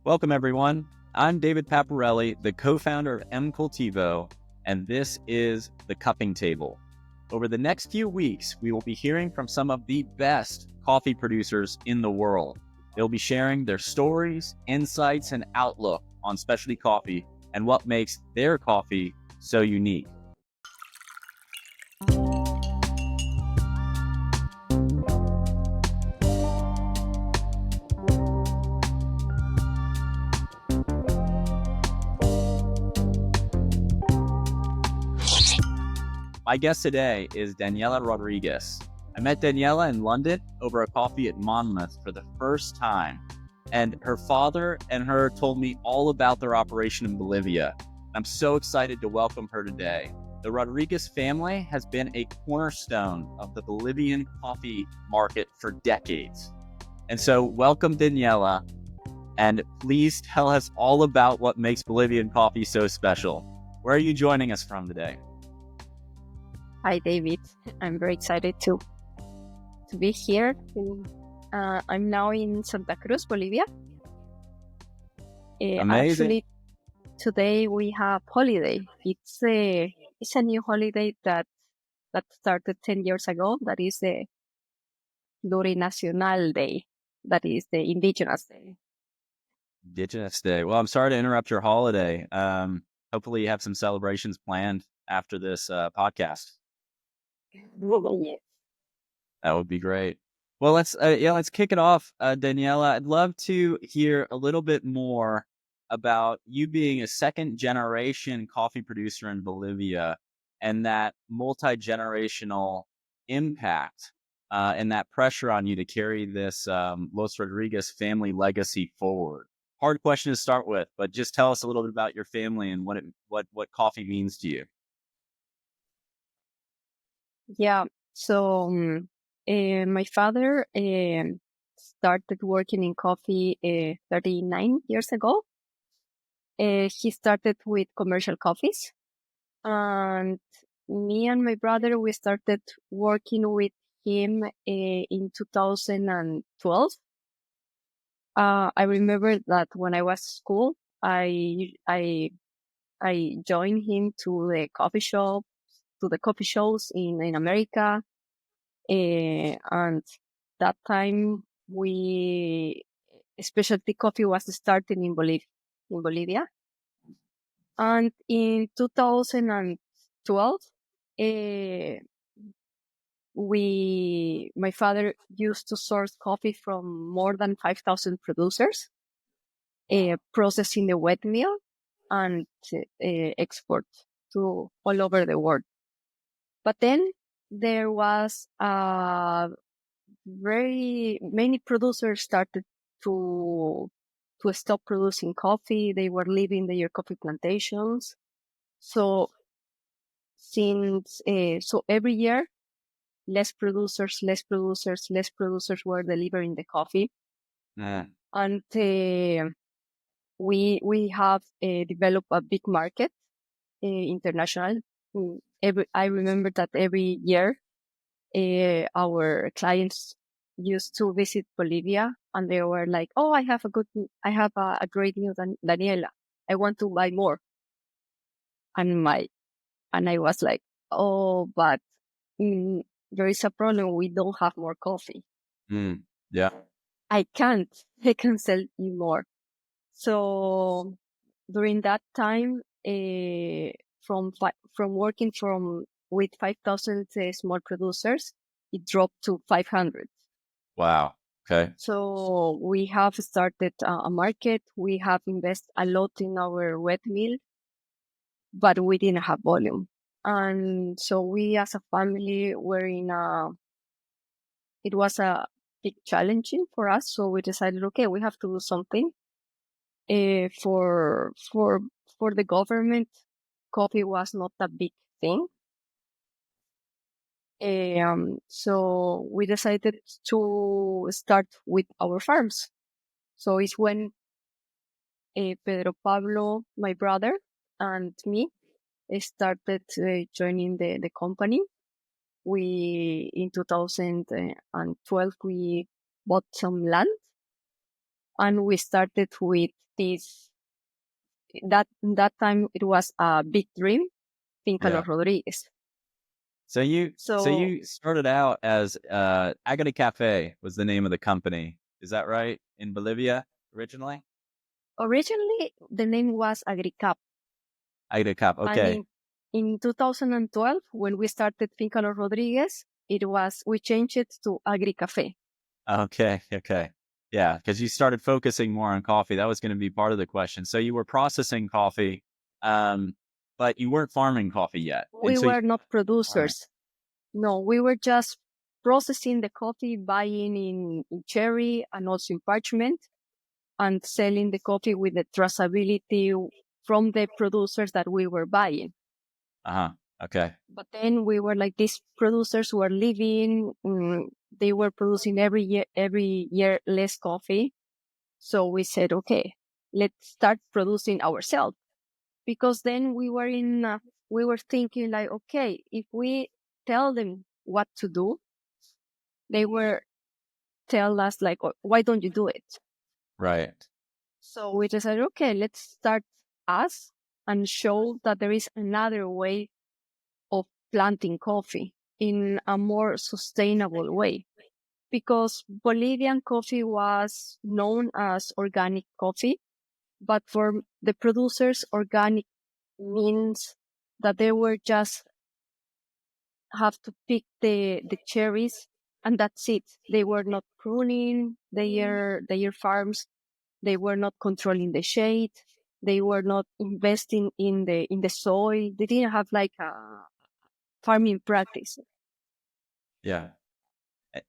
Welcome, everyone. I'm David Paparelli, the co-founder of M-Cultivo, and this is The Cupping Table. Over the next few weeks, we will be hearing from some of the best coffee producers in the world. They'll be sharing their stories, insights, and outlook on specialty coffee and what makes their coffee so unique. My guest today is Daniela Rodriguez. I met Daniela in London over a coffee at Monmouth for the first time, and her father and her told me all about their operation in Bolivia. I'm so excited to welcome her today. The Rodriguez family has been a cornerstone of the Bolivian coffee market for decades. And so welcome, Daniela, and please tell us all about what makes Bolivian coffee so special. Where are you joining us from today? Hi, David. I'm very excited to be here. I'm now in Santa Cruz, Bolivia. Amazing. Actually, today we have holiday. It's a new holiday that started 10 years ago. That is the Plurinacional Day. That is the Indigenous Day. Indigenous Day. Well, I'm sorry to interrupt your holiday. Hopefully you have some celebrations planned after this podcast. Yes. That would be great. Well, let's kick it off, Daniela. I'd love to hear a little bit more about you being a second generation coffee producer in Bolivia and that multi-generational impact and that pressure on you to carry this Los Rodriguez family legacy forward. Hard question to start with, but just tell us a little bit about your family and what coffee means to you. Yeah. So my father started working in coffee 39 years ago. He started with commercial coffees, and me and my brother, we started working with him in 2012. I remember that when I was at school, I joined him to the coffee shows in America. And that time specialty coffee was starting in Bolivia. And in 2012, my father used to source coffee from more than 5,000 producers, processing the wet mill and export to all over the world. But then there was very many producers started to stop producing coffee. They were leaving their coffee plantations. So every year, less producers were delivering the coffee. And we have developed a big market, international. I remember that every year, our clients used to visit Bolivia, and they were like, "Oh, I have a great news, Daniela. I want to buy more." And I was like, "Oh, but there is a problem. We don't have more coffee. Yeah, I can't sell you more." So during that time, from working with 5,000 small producers, it dropped to 500. Wow. Okay. So we have started a market. We have invested a lot in our wet mill, but we didn't have volume. And so we as a family were it was a big challenging for us. So we decided, okay, we have to do something. For the government, coffee was not a big thing. So we decided to start with our farms. So it's when Pedro Pablo, my brother, and me started joining the company. In 2012, we bought some land, and we started with this. That time it was a big dream, Fincalo Yeah. Rodriguez. So So you started out as Agate Cafe was the name of the company. Is that right? In Bolivia originally? originally the name was AgriCap, Agate Cap. and Okay. in 2012 when we started Fincalo Rodriguez, we changed it to AgriCafe. Okay. Okay. Yeah, because you started focusing more on coffee. That was going to be part of the question. So you were processing coffee, um, but you weren't farming coffee yet. And We so you were not farming. producers. No, we were just processing the coffee, buying in cherry and also in parchment, and selling the coffee with the traceability from the producers that we were buying. Uh-huh. Okay. But then we were like, these producers were leaving. They were producing every year less coffee. So we said, okay, let's start producing ourselves. Because then we were thinking like, okay, if we tell them what to do, they were tell us like, "Oh, why don't you do it?" Right. So we decided, okay, let's start us and show that there is another way of planting coffee in a more sustainable way. Because Bolivian coffee was known as organic coffee, but for the producers, organic means that they were just have to pick the cherries and that's it. They were not pruning their farms. They were not controlling the shade. They were not investing in the soil. They didn't have like a farming practice. Yeah.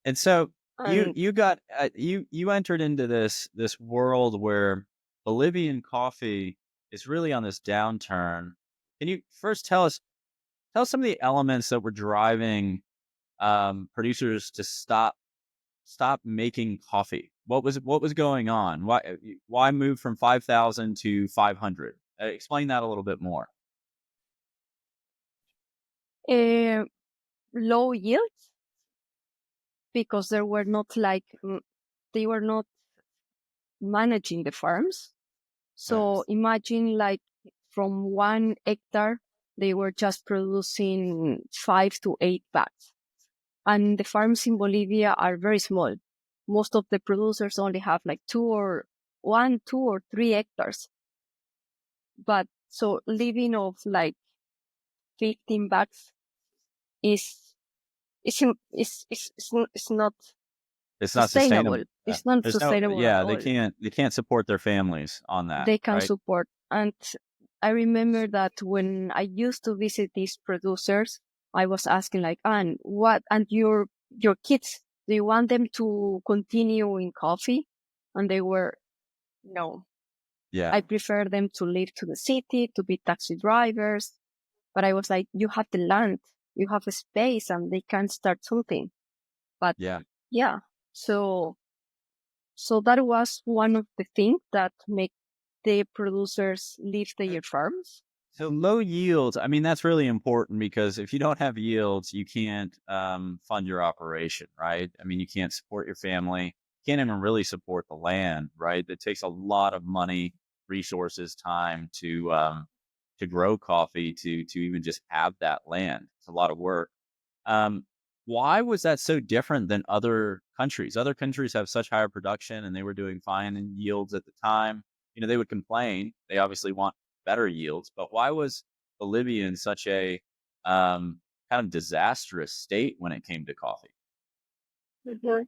And so And you got you entered into this world where Bolivian coffee is really on this downturn. Can you first tell us some of the elements that were driving producers to stop making coffee? What was going on? Why move from 5,000 to 500? Explain that a little bit more. uh, low yields because there were not like they were not managing the farms. Okay. So imagine like from 1 hectare, they were just producing 5 to 8 bags. And the farms in Bolivia are very small. Most of the producers only have like 2 or 3 hectares. But so living of like 15 bags is it's not It's not sustainable. sustainable. It's not There's no sustainable at yeah, all. they can't support their families on that, They can right? support. And I remember that when I used to visit these producers, I was asking like, "And what? And your kids? Do you want them to continue in coffee?" And they were, "No, Yeah. I prefer them to live to the city, to be taxi drivers." But I was like, "You have the land, you have a space, and they can start something." But Yeah. yeah, so that was one of the things that make the producers leave their farms. So low yields, I mean, that's really important because if you don't have yields, you can't fund your operation, right? I mean, you can't support your family, can't even really support the land, right? It takes a lot of money, resources, time to grow coffee, to even just have that land. It's a lot of work. Um, why was that so different than other countries? Other countries have such higher production and they were doing fine in yields at the time. They would complain. They obviously want better yields, but why was Bolivia in such a kind of disastrous state when it came to coffee? Mhm.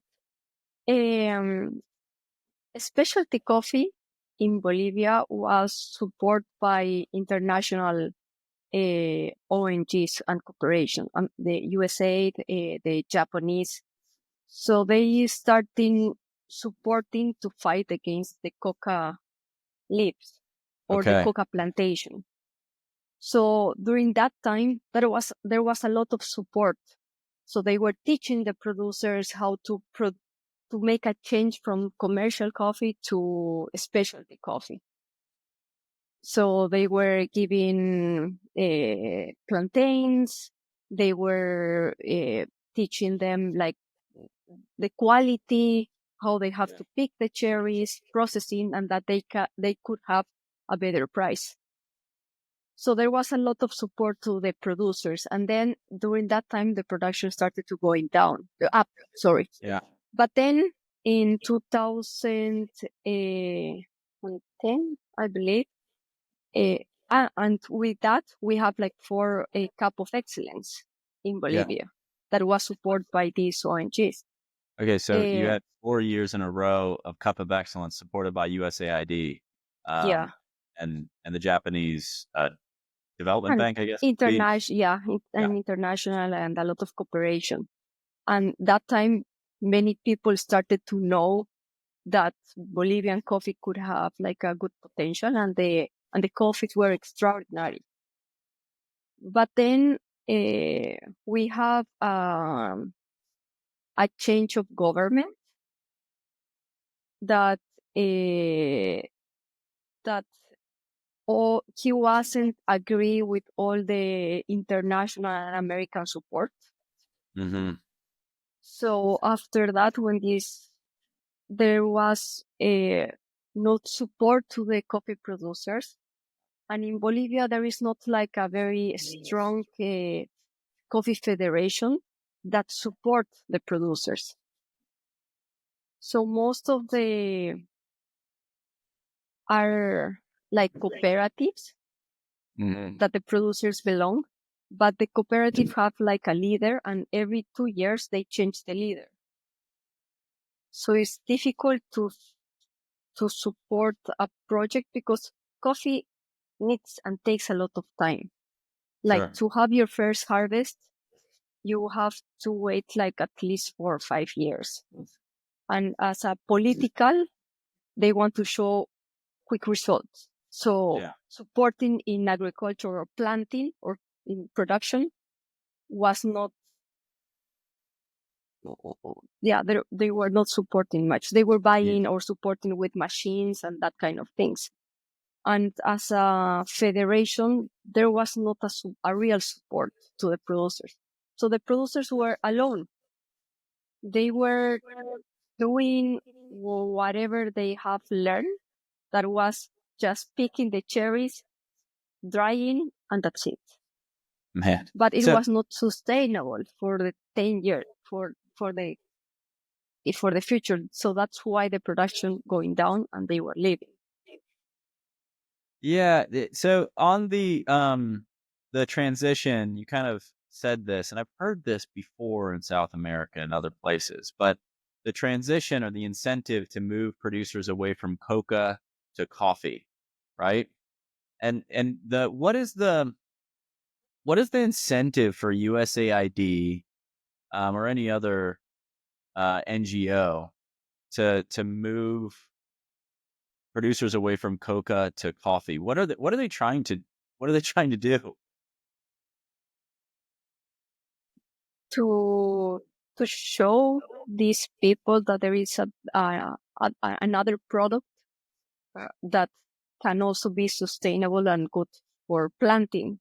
Um, Specialty coffee in Bolivia was supported by international ONGs and corporations, the USA, the Japanese. So they started supporting to fight against the coca leaves or the Okay. coca plantation. So during that time, there was a lot of support. So they were teaching the producers how to make a change from commercial coffee to specialty coffee. So they were giving plantains. They were teaching them like the quality. how they have to pick the cherries, processing, and that they could have a better price. So there was a lot of support to the producers. And then during that time, the production started to going down, up, sorry. Yeah. But then in 2010, I believe, and with that, we have like 4 Cup of Excellence in Yeah. Bolivia that was supported by these ONGs. Okay, so you Uh, had 4 years in a row of Cup of Excellence supported by USAID, yeah, and the Japanese Development and Bank, I guess it would be. international, yeah, Yeah. and international and a lot of cooperation. And that time, many people started to know that Bolivian coffee could have like a good potential, and the coffees were extraordinary. But then we have a change of government that that he wasn't agree with all the international and American support. Mm-hmm. So after that, when there was not support to the coffee producers, and in Bolivia there is not like a very strong coffee federation that support the producers. So most of the are like cooperatives Mm-hmm. that the producers belong, but the cooperative have like a leader, and every 2 years they change the leader. So it's difficult to support a project because coffee needs and takes a lot of time. Like Sure. to have your first harvest, you have to wait like at least 4 or 5 years. And as a political, they want to show quick results. So Yeah. supporting in agriculture or planting or in production was not, yeah, they were not supporting much. They were Yeah. buying or supporting with machines and that kind of things. And as a federation, there was not a real support to the producers. So the producers were alone. They were doing whatever they have learned, that was just picking the cherries, drying, and that's it. Man. But it So was not sustainable for the 10 years for the future. So that's why the production going down and they were leaving. yeah, so on the transition, you kind of said this, and I've heard this before in South America and other places, but the transition or the incentive to move producers away from coca to coffee, right? And the what is the incentive for USAID or any other NGO to move producers away from coca to coffee? What are they trying to do? To to show these people that there is another product that can also be sustainable and good for planting.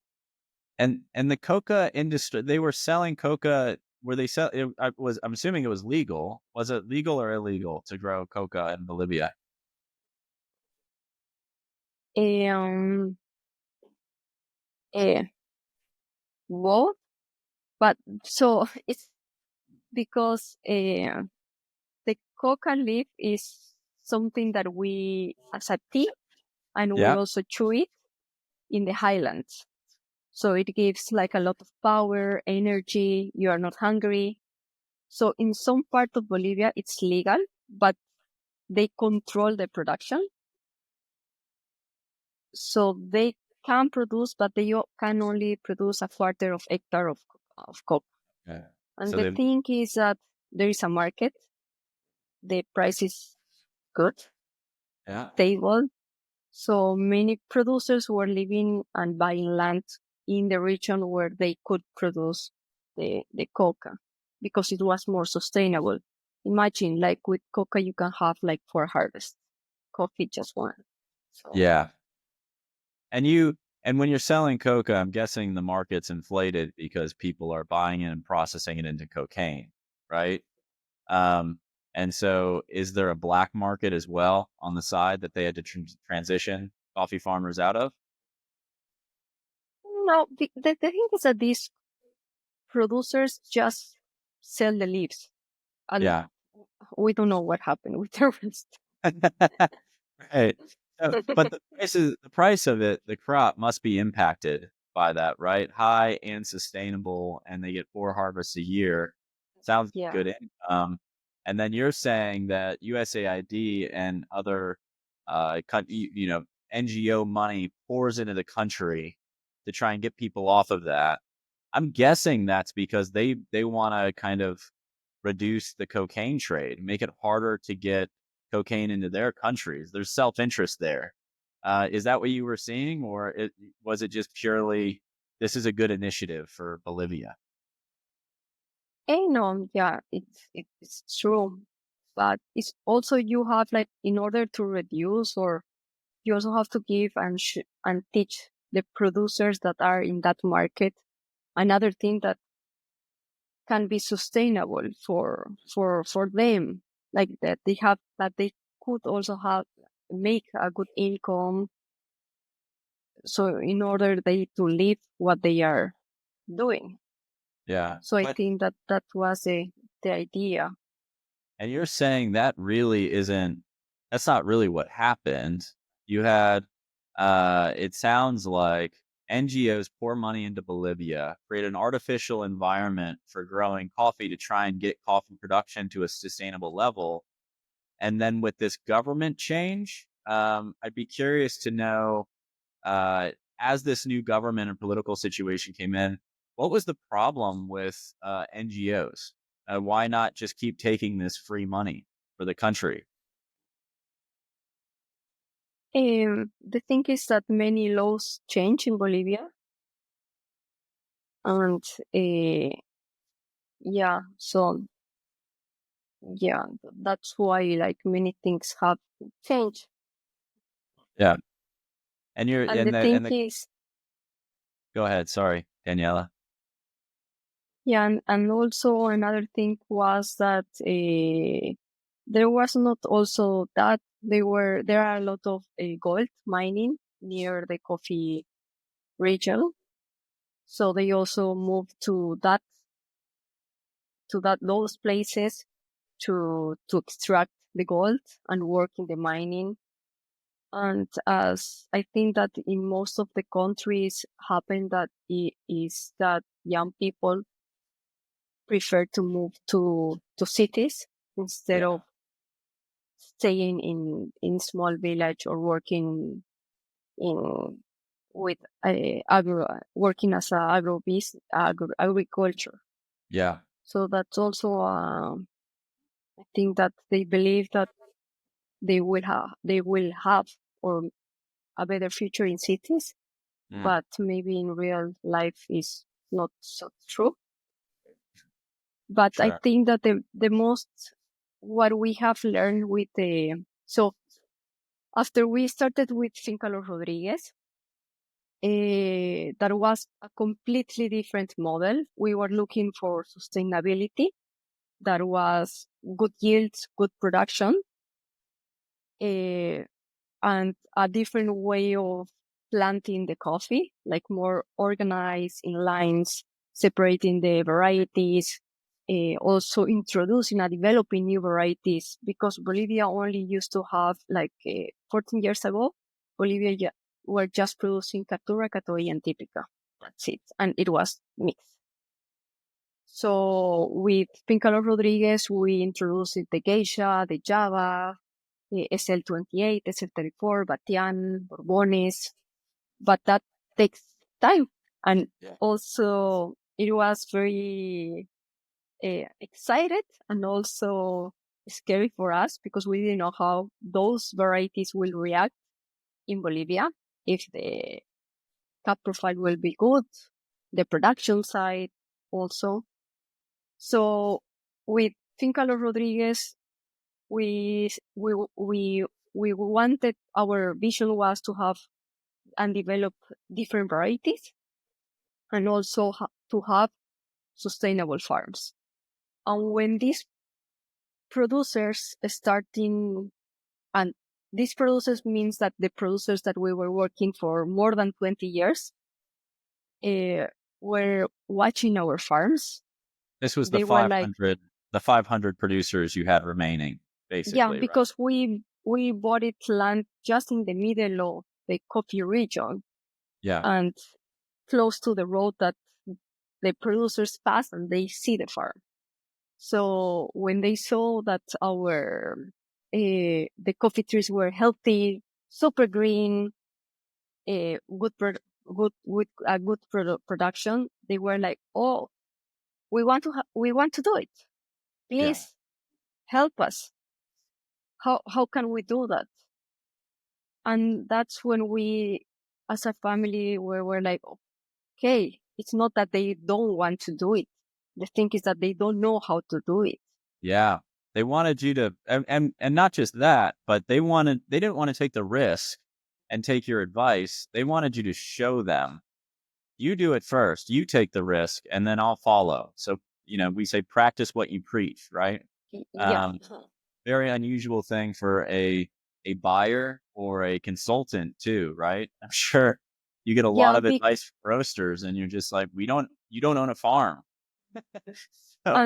And the coca industry, they were selling coca. Were they sell? I'm assuming it was legal. Was it legal or illegal to grow coca in Bolivia? Um, uh, both, but so it's because the coca leaf is something that we as a tea, and we Yeah. also chew it in the highlands. So it gives like a lot of power, energy. You are not hungry. So in some part of Bolivia, it's legal, but they control the production. So they can produce, but they can only produce a quarter of hectare of cocoa. Yeah. And So the they, thing is that there is a market. The price is good, yeah. stable. So many producers were living and buying land in the region where they could produce the coca because it was more sustainable. Imagine, like with coca, you can have like 4 harvests, coffee just one. So Yeah. And when you're selling coca, I'm guessing the market's inflated because people are buying it and processing it into cocaine, right? Um, And so, is there a black market as well on the side that they had to transition coffee farmers out of? No, the thing is that these producers just sell the leaves, and Yeah. we don't know what happened with the rest. Right. So, but the price of it, the crop must be impacted by that, right? High and sustainable, and they get 4 harvests a year. Sounds Yeah. good income. And then you're saying that USAID and other, NGO money pours into the country to try and get people off of that. I'm guessing that's because they wanna kind of reduce the cocaine trade, make it harder to get cocaine into their countries. There's self-interest there. Is that what you were seeing, or was it just purely, this is a good initiative for Bolivia? And yeah, it's true, but it's also you have like in order to reduce, or you also have to give and teach the producers that are in that market another thing that can be sustainable for them, like that they could also have make a good income, so in order they to live what they are doing. Yeah, So I but think that that was the idea. and you're saying that really isn't, that's not really what happened. You had, it sounds like NGOs pour money into Bolivia, create an artificial environment for growing coffee to try and get coffee production to a sustainable level. And then with this government change, I'd be curious to know, uh, as this new government and political situation came in, what was the problem with NGOs? Why not just keep taking this free money for the country? The thing is that many laws change in Bolivia, and yeah, so yeah, that's why like many things have changed. Yeah, and you're And the thing and the is, go ahead. Sorry, Daniela. yeah, and also another thing was that there was not also that there are a lot of gold mining near the coffee region, so they also moved to that those places to extract the gold and work in the mining. And as I think that in most of the countries happen that it is that young people prefer to move to cities instead of Yeah, staying in small village or working in with working as a agriculture. yeah, So that's also I think that they believe that they will have or a better future in cities, mm, but maybe in real life is not so true. But I sure. think that the most what we have learned with the so after we started with Fincalo Rodriguez, that was a completely different model. We were looking for sustainability, that was good yields, good production, uh, and a different way of planting the coffee, like more organized in lines, separating the varieties, also introducing and developing new varieties, because Bolivia only used to have 14 years ago, Bolivia were just producing Caturra, Catoy, and Típica. That's it. And it was mixed. So with Pincalo Rodriguez, we introduced the Geisha, the Java, SL28, SL34, Batian, Borbones, but that takes time. And Yeah, also it was very excited and also scary for us because we didn't know how those varieties will react in Bolivia, if the cap profile will be good, the production side also. So with Fincalo Rodriguez, we we we we wanted, our vision was to have and develop different varieties, and also to have sustainable farms. And when this producers starting, and these producers means that the producers that we were working for more than 20 years were watching our farms. This was They were like, the 500 producers you had remaining, yeah, basically, right? because we bought it land just in the middle of the coffee region Yeah, and close to the road that the producers pass and they see the farm. So when they saw that the coffee trees were healthy, super green, good with a good production, they were like, "Oh, we want to do it. yeah, Please help us. How can we do that?" And that's when we, as a family, were like, "Okay, it's not that they don't want to do it. The thing is that they don't know how to do it." yeah. They wanted you to, and not just that, but they didn't want to take the risk and take your advice. They wanted you to show them. You do it first. You take the risk, and then I'll follow. So, we say practice what you preach, right? Yeah. Um, Very unusual thing for a buyer or a consultant too, right? I'm sure you get a lot Yeah, of advice from roasters, and you're just like, you don't own a farm. So,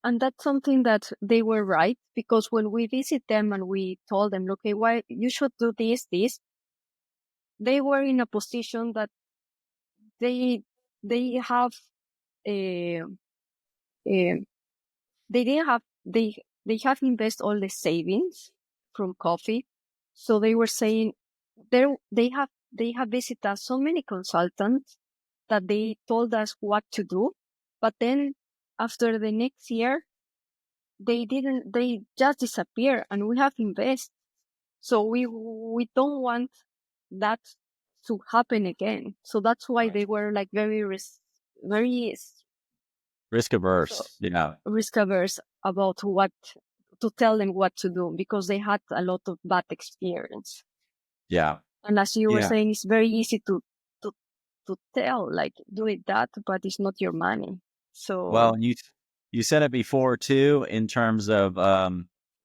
and that's something that they were right, because when we visit them and we told them, okay, why you should do this, they were in a position that they they have a, they didn't have they have invested all the savings from coffee. So they were saying they have visited us so many consultants that they told us what to do, but then after the next year they just disappear and we have invested. So we don't want that to happen again. So that's why right. they were like very Risk so averse, risk averse about what to tell them what to do, because they had a lot of bad experience. yeah, And as you were yeah. saying, it's very easy to to tell, like, do it that, but it's not your money. Well, So you said it before too, in terms of the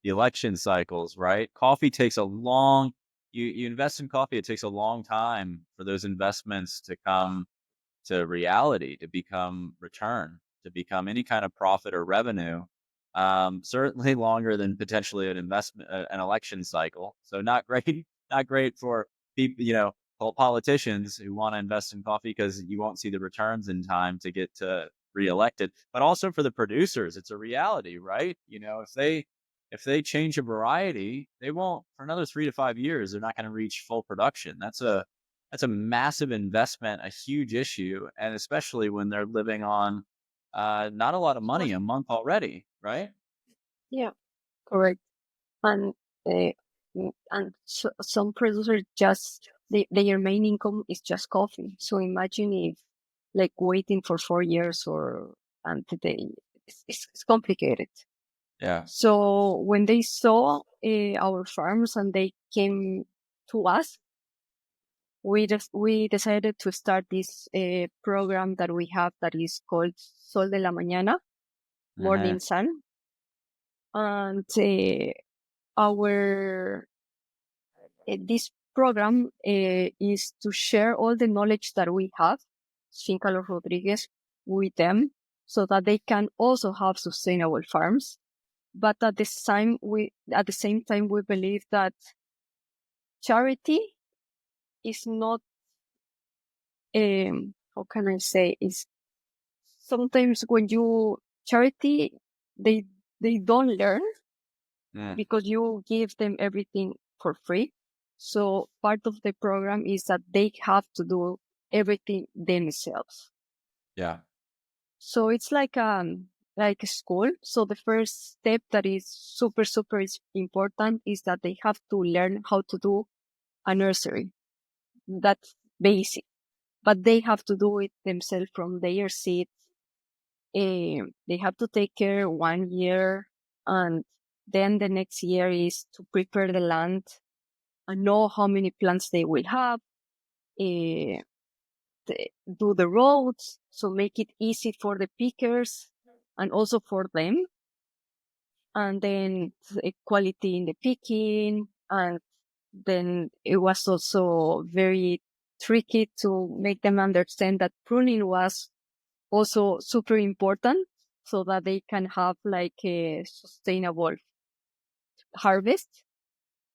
election cycles, right? Coffee takes a long. You invest in coffee, it takes a long time for those investments to come to reality, to become return, to become any kind of profit or revenue. Certainly longer than potentially an election cycle. So not great, not great for people, politicians who want to invest in coffee, because you won't see the returns in time to get reelected. But also for the producers, it's a reality, right? If they change a variety, they won't, for another 3 to 5 years. They're not going to reach full production. That's a massive investment, a huge issue, and especially when they're living on not a lot of money a month already, right? yeah, correct. And some producers just their main income is just coffee. So imagine if like waiting for 4 years or and they it's complicated. Yeah. So when they saw our farms and they came to us, we decided to start this program that we have that is called Sol de la Mañana, Uh-huh. Morning Sun, and our this program is to share all the knowledge that we have, Daniela Rodriguez, with them, so that they can also have sustainable farms. But at the same time we believe that charity is not how can I say, is sometimes when you charity they they don't learn Yeah. because you give them everything for free. So part of the program is that they have to do everything themselves. Yeah. So it's like a school. So the first step that is super is important is that they have to learn how to do a nursery. That's basic, but they have to do it themselves from their seeds. They have to take care 1 year, and then the next year is to prepare the land and know how many plants they will have. Uh, do the roads, so make it easy for the pickers and also for them. and then quality in the picking, and then it was also very tricky to make them understand that pruning was also super important so that they can have like a sustainable harvest,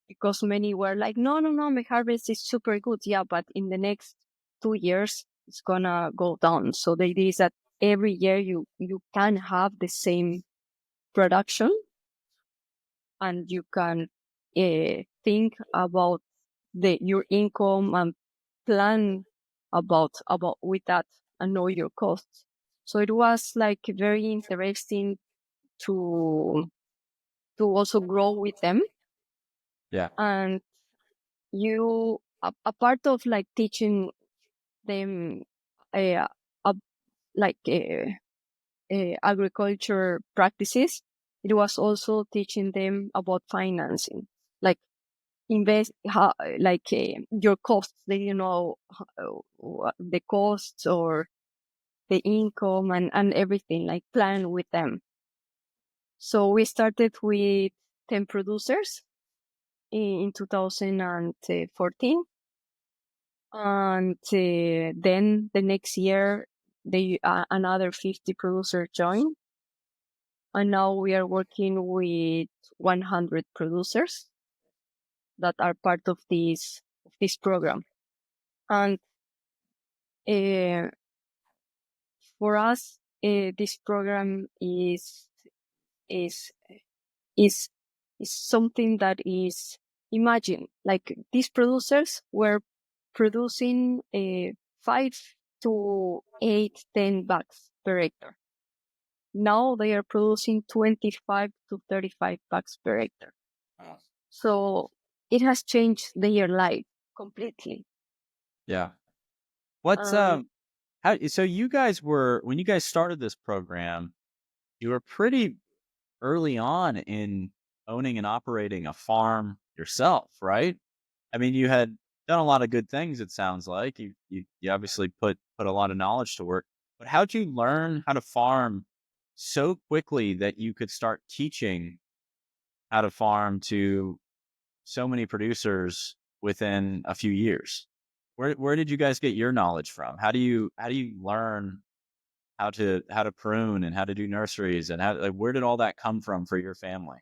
because many were like, no, no, no, my harvest is super good. Yeah, but in the next 2 years, it's gonna go down. So the idea is that every year you can have the same production, and you can think about your income and plan about with that and know your costs. So it was like very interesting to also grow with them. Yeah. And a part of like teaching them uh, uh, like agriculture practices, it was also teaching them about financing, like your costs. They didn't know the costs or the income and everything, like plan with them. So we started with 10 producers in 2014. And then the next year, another 50 producers joined. And now we are working with 100 producers that are part of this program. And uh, for us, this program is is is something that is, imagine, like these producers were producing 5 to 8, 10 bags per hectare. Now they are producing 25 to 35 bags per hectare. Wow. So it has changed their life completely. Yeah. What's Um, how so you guys were when you guys started this program, you were pretty early on in owning and operating a farm yourself, right? I mean, you had done a lot of good things, it sounds like. You obviously put a lot of knowledge to work. But how'd you learn how to farm so quickly that you could start teaching how to farm to so many producers within a few years? Where did you guys get your knowledge from? How do you learn how to prune and how to do nurseries and how, like, where did all that come from for your family?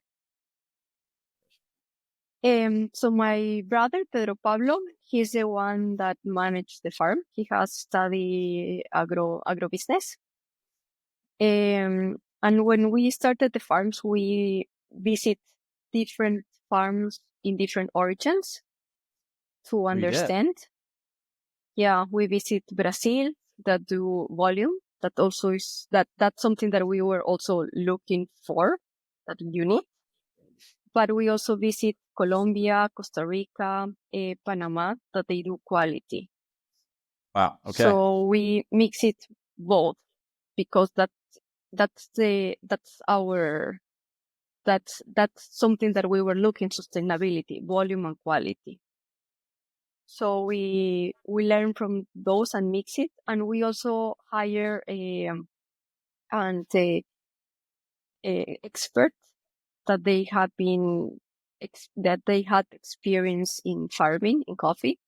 so my brother Pedro Pablo, he's the one that managed the farm. He has studied agrobusiness. And when we started the farms, we visit different farms in different origins to Oh, you did? understand. Yeah, we visit Brazil that do volume. That also is that's something that we were also looking for, that you need. But we also visit Colombia, Costa Rica, Panama, that they do quality. Wow. Okay. So we mix it both, because that's something that we were looking, sustainability, volume and quality. So we learn from those and mix it, and we also hire a expert that they have been that they had experience in farming in coffee.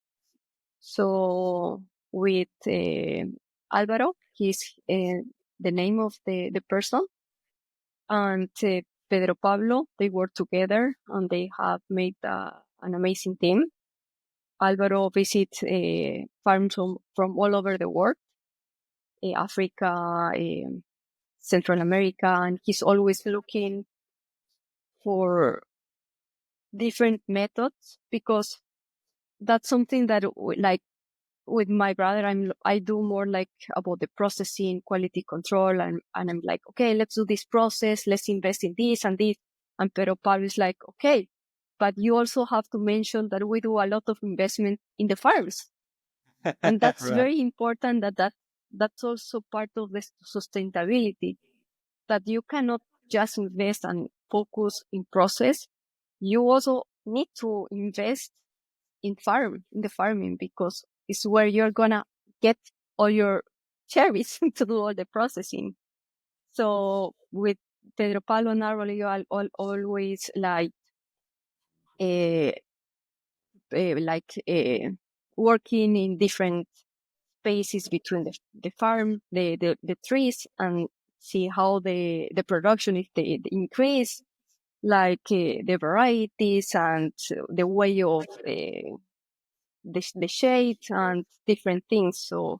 So with Alvaro, he's the name of the person, and Pedro Pablo, they work together and they have made an amazing team. Alvaro visits farms from all over the world, Africa, Central America, and he's always looking for different methods, because that's something that, like with my brother, I do more like about the processing, quality control, and I'm like, okay, let's do this process, let's invest in this and this. And Pedro Pablo is like, okay, but you also have to mention that we do a lot of investment in the farms. And that's Right. very important, that's also part of the sustainability, that you cannot just invest and focus in process. You also need to invest in the farming, because it's where you're gonna get all your cherries to do all the processing. So with Pedro Pablo and Arroyo always uh, like working in different spaces between the farm, the trees, and see how the production is the increase, like the varieties and the way of the shade and different things. So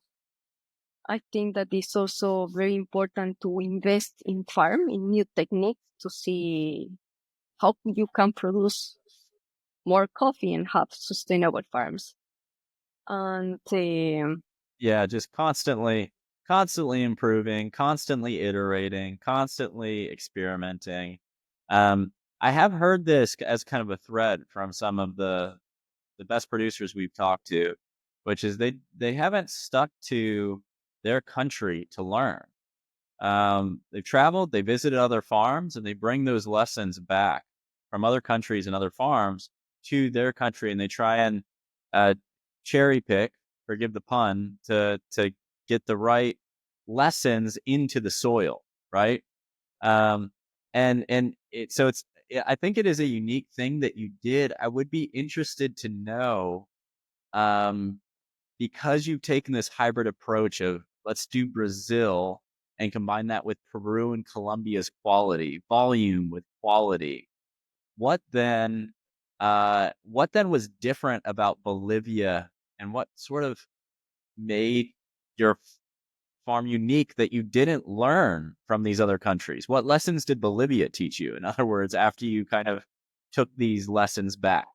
I think that it's also very important to invest in farm, in new techniques to see how you can produce more coffee and have sustainable farms. And Yeah, just constantly improving, constantly iterating, constantly experimenting. Um, I have heard this as kind of a thread from some of the best producers we've talked to, which is they haven't stuck to their country to learn. They've traveled, they visited other farms, and they bring those lessons back from other countries and other farms to their country, and they try and uh, cherry pick, forgive the pun, to get the right lessons into the soil, right? Um, so I think it is a unique thing that you did. I would be interested to know, um, because you've taken this hybrid approach of let's do Brazil and combine that with Peru and Colombia's quality, volume with quality. What then was different about Bolivia, and what sort of made your farm unique that you didn't learn from these other countries? What lessons did Bolivia teach you? In other words, after you kind of took these lessons back.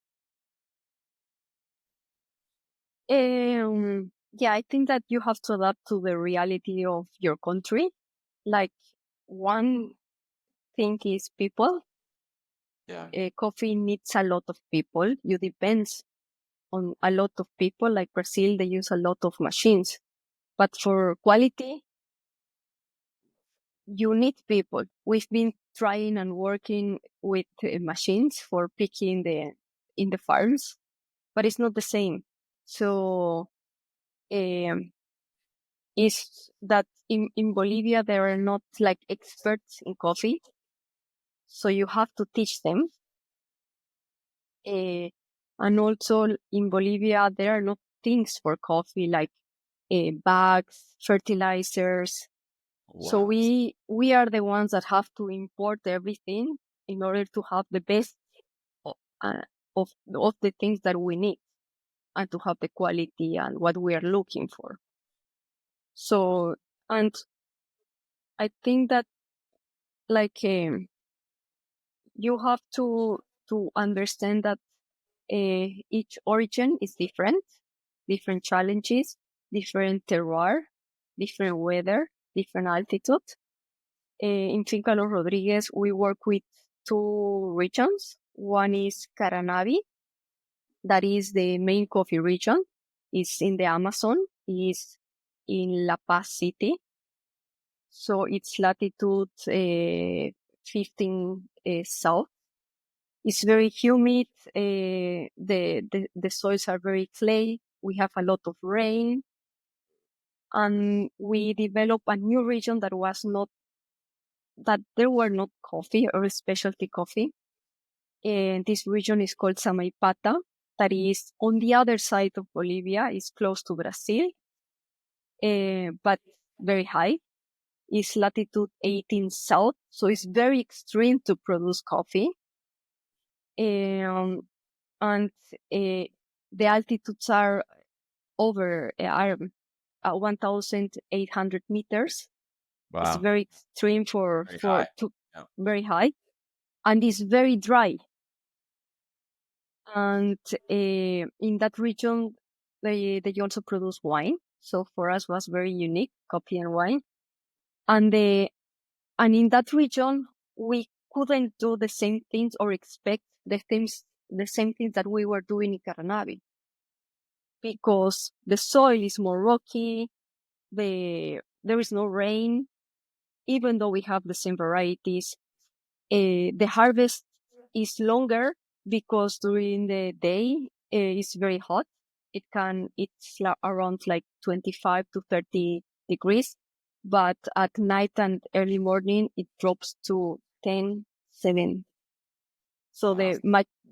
yeah, I think that you have to adapt to the reality of your country. Like one thing is people. Yeah. Coffee needs a lot of people. You depends on a lot of people. Like Brazil, they use a lot of machines. But for quality, you need people. We've been trying and working with machines for picking in the farms, but it's not the same. So um, is that in Bolivia there are not like experts in coffee, so you have to teach them. And also in Bolivia there are not things for coffee like bags, fertilizers. So Wow. we are the ones that have to import everything in order to have the best of, uh, of the things that we need and to have the quality and what we are looking for. So, and I think that like you have to understand that each origin is different, different challenges, different terroir, different weather, different altitude. In Finca Los Rodriguez, we work with two regions. One is Caranavi, that is the main coffee region. It's in the Amazon. It's in La Paz City. So it's latitude 15 south. It's very humid. The soils are very clay. We have a lot of rain. And we developed a new region that there were not coffee or specialty coffee. And this region is called Samaipata, that is on the other side of Bolivia. It's close to Brazil, but very high. It's latitude 18 south, so it's very extreme to produce coffee. And the altitudes are over 1,800 meters. It's Wow. very extreme Very high. Yeah. very high, and it's very dry. And in that region, they also produce wine. So for us was very unique, coffee and wine. And and in that region, we couldn't do the same things or expect the same things that we were doing in Caranavi, because the soil is more rocky, there is no rain, even though we have the same varieties. The harvest is longer because during the day it's very hot. It's around like 25 to 30 degrees. but at night and early morning, it drops to 10, 7. So Wow.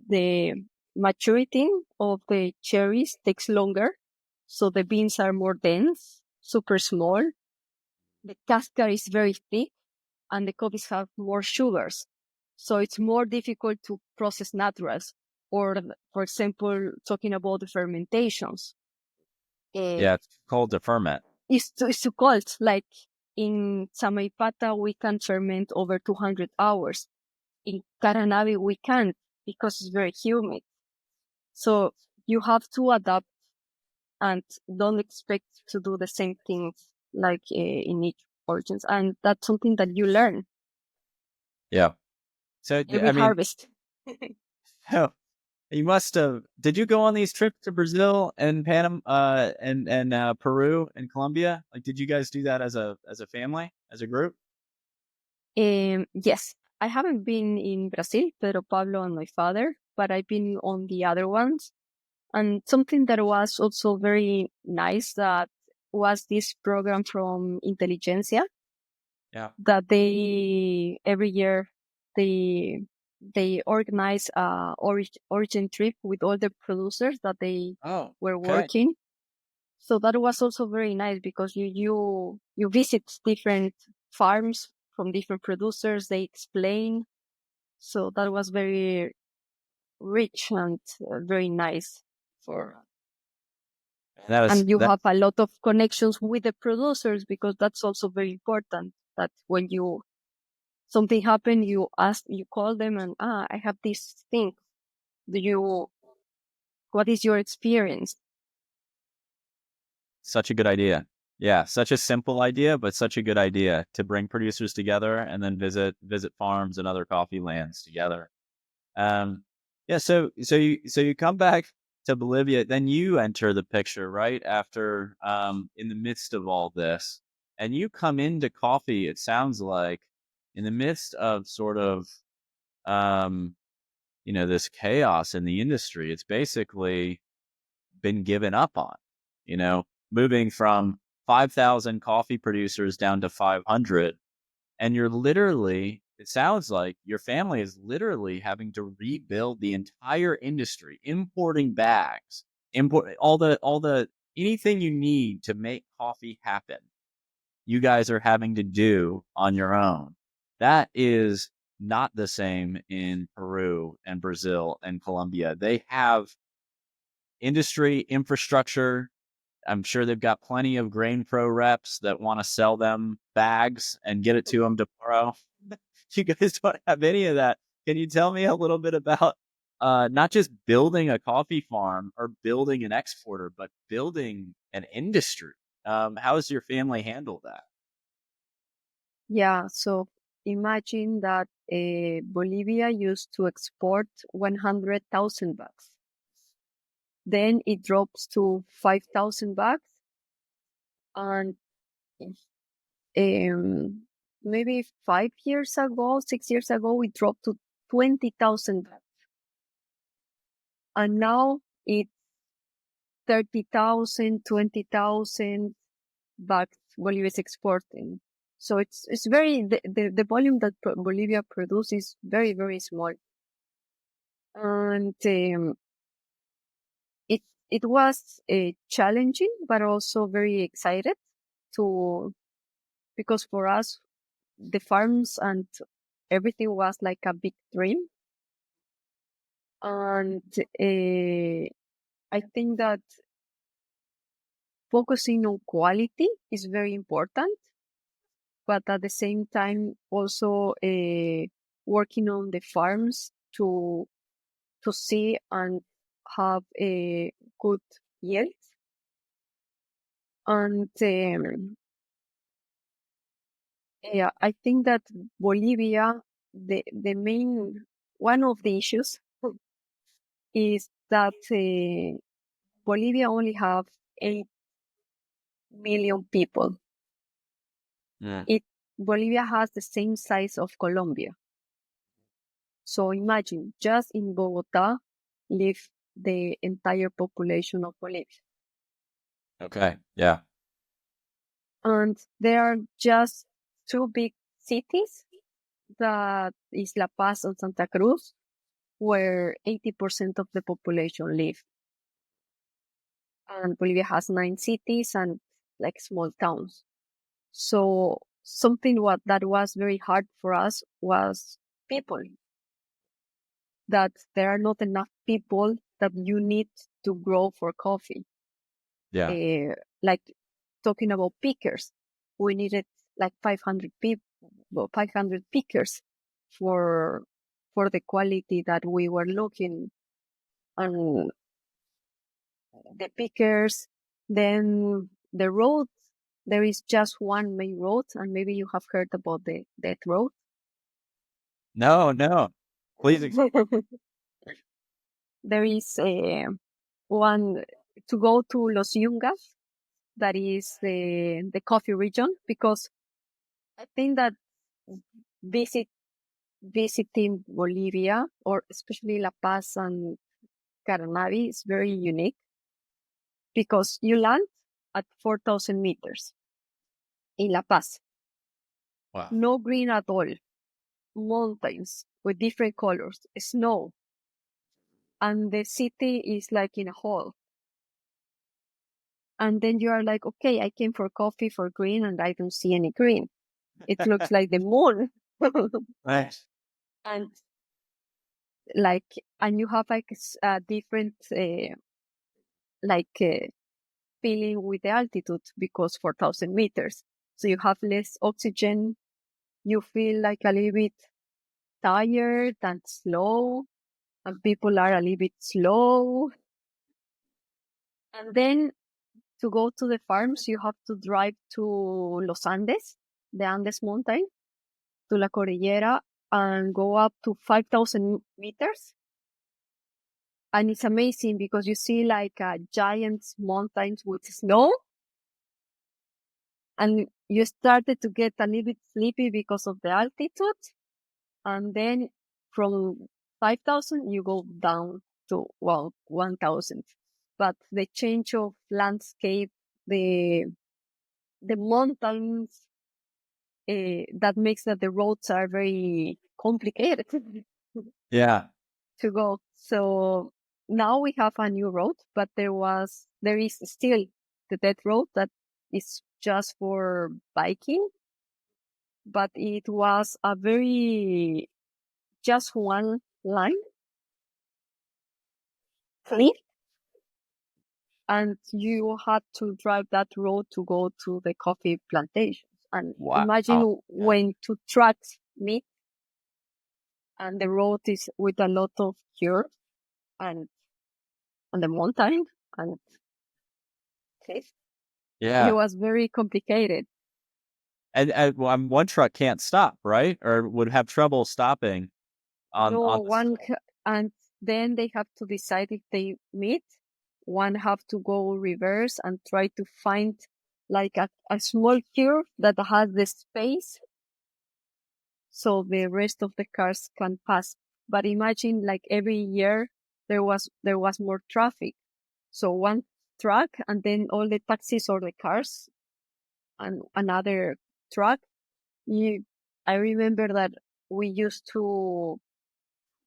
the maturity of the cherries takes longer. So the beans are more dense, super small. The cascar is very thick, and the coffees have more sugars. So it's more difficult to process naturals. Or, for example, talking about the fermentations. Uh, Yeah, it's called to ferment. it's too cold. Like in Samaipata, we can ferment over 200 hours. In Caranavi, we can't because it's very humid. So you have to adapt and don't expect to do the same things like in each origins. And that's something that you learn Yeah. So, every I mean, harvest. you must have. Did you go on these trips to Brazil and Panama, and Peru and Colombia? Like, did you guys do that as a family, as a group? Yes, I haven't been in Brazil, Pedro Pablo and my father, but I've been on the other ones. And something that was also very nice that was this program from Intelligentsia Yeah. that they every year they they organize a origin trip with all the producers that they Oh, were okay. working. So that was also very nice because you visit different farms from different producers. They explain. So that was very rich and very nice for. That And you that have a lot of connections with the producers because that's also very important. That when you something happen, you call them and I have this thing. Do you? What is your experience? such a good idea. Yeah, such a simple idea, but such a good idea to bring producers together and then visit farms and other coffee lands together. Um, yeah. So you come back to Bolivia, then you enter the picture right after, in the midst of all this, and you come into coffee. It sounds like in the midst of sort of, um, this chaos in the industry. It's basically been given up on. Moving from 5,000 coffee producers down to 500, and you're literally, it sounds like your family is literally having to rebuild the entire industry, importing bags, import all the anything you need to make coffee happen. You guys are having to do on your own. That is not the same in Peru and Brazil and Colombia. They have industry infrastructure. I'm sure they've got plenty of Grain Pro reps that want to sell them bags and get it to them tomorrow. You guys don't have any of that. Can you tell me a little bit about, not just building a coffee farm or building an exporter, but building an industry? How has your family handled that? Yeah. So imagine that Bolivia used to export 100,000 bags. Then it drops to 5,000 bags, and maybe 5 years ago, 6 years ago, it dropped to 20,000 bags, and now it's 30,000, 20,000 bags Bolivia is exporting. So it's very the volume that Bolivia produces is very very small, and it it was challenging but also very excited to because for us the farms and everything was like a big dream, and I think that focusing on quality is very important, but at the same time also working on the farms to see and have a good yield. And yeah, I think that Bolivia, the main one of the issues is that Bolivia only have 8 million people. Yeah. It Bolivia has the same size of Colombia. So imagine just in Bogota live the entire population of Bolivia. Okay. Yeah. And there are just two big cities, that is La Paz and Santa Cruz, where 80% of the population live. And Bolivia has 9 cities and like small towns. So something that was very hard for us was people, that there are not enough people that you need to grow for coffee. Yeah. Like talking about pickers, we needed like 500 people, 500 pickers for the quality that we were looking. And the pickers, then the roads. There is just one main road, and maybe you have heard about the that road. No, no. Please. There is one to go to Los Yungas, that is the coffee region, because I think that visit visiting Bolivia, or especially La Paz and Caranavi, is very unique, because you land at 4,000 meters in La Paz. Wow. No green at all. Mountains with different colors, snow, and the city is like in a hole. And then you are like, okay, I came for coffee for green, and I don't see any green. It looks like the moon. Nice. And like, and you have like a different like feeling with the altitude, because 4,000 meters, so you have less oxygen. You feel like a little bit tired and slow, and people are a little bit slow. And then to go to the farms, you have to drive to Los Andes, the Andes mountain, to La Cordillera, and go up to 5,000 meters. And it's amazing because you see like giant mountains with snow, and you started to get a little bit sleepy because of the altitude. And then from 5,000, you go down to, well, 1,000. But the change of landscape, the mountains, that makes that the roads are very complicated Yeah. to go. So now we have a new road, but there is still the dead road that is just for biking. But it was a very just one line, clean, and you had to drive that road to go to the coffee plantations. And Wow. imagine Yeah. when two trucks meet, and the road is with a lot of curves, and on the mountain and cliff. It Yeah. was very complicated. And well, one truck can't stop, right? Or would have trouble stopping No on this. one, and then they have to decide if they meet. One have to go reverse and try to find like a small curve that has the space so the rest of the cars can pass. But imagine like every year there was more traffic. So one truck, and then all the taxis or the cars, and another truck. I remember that we used to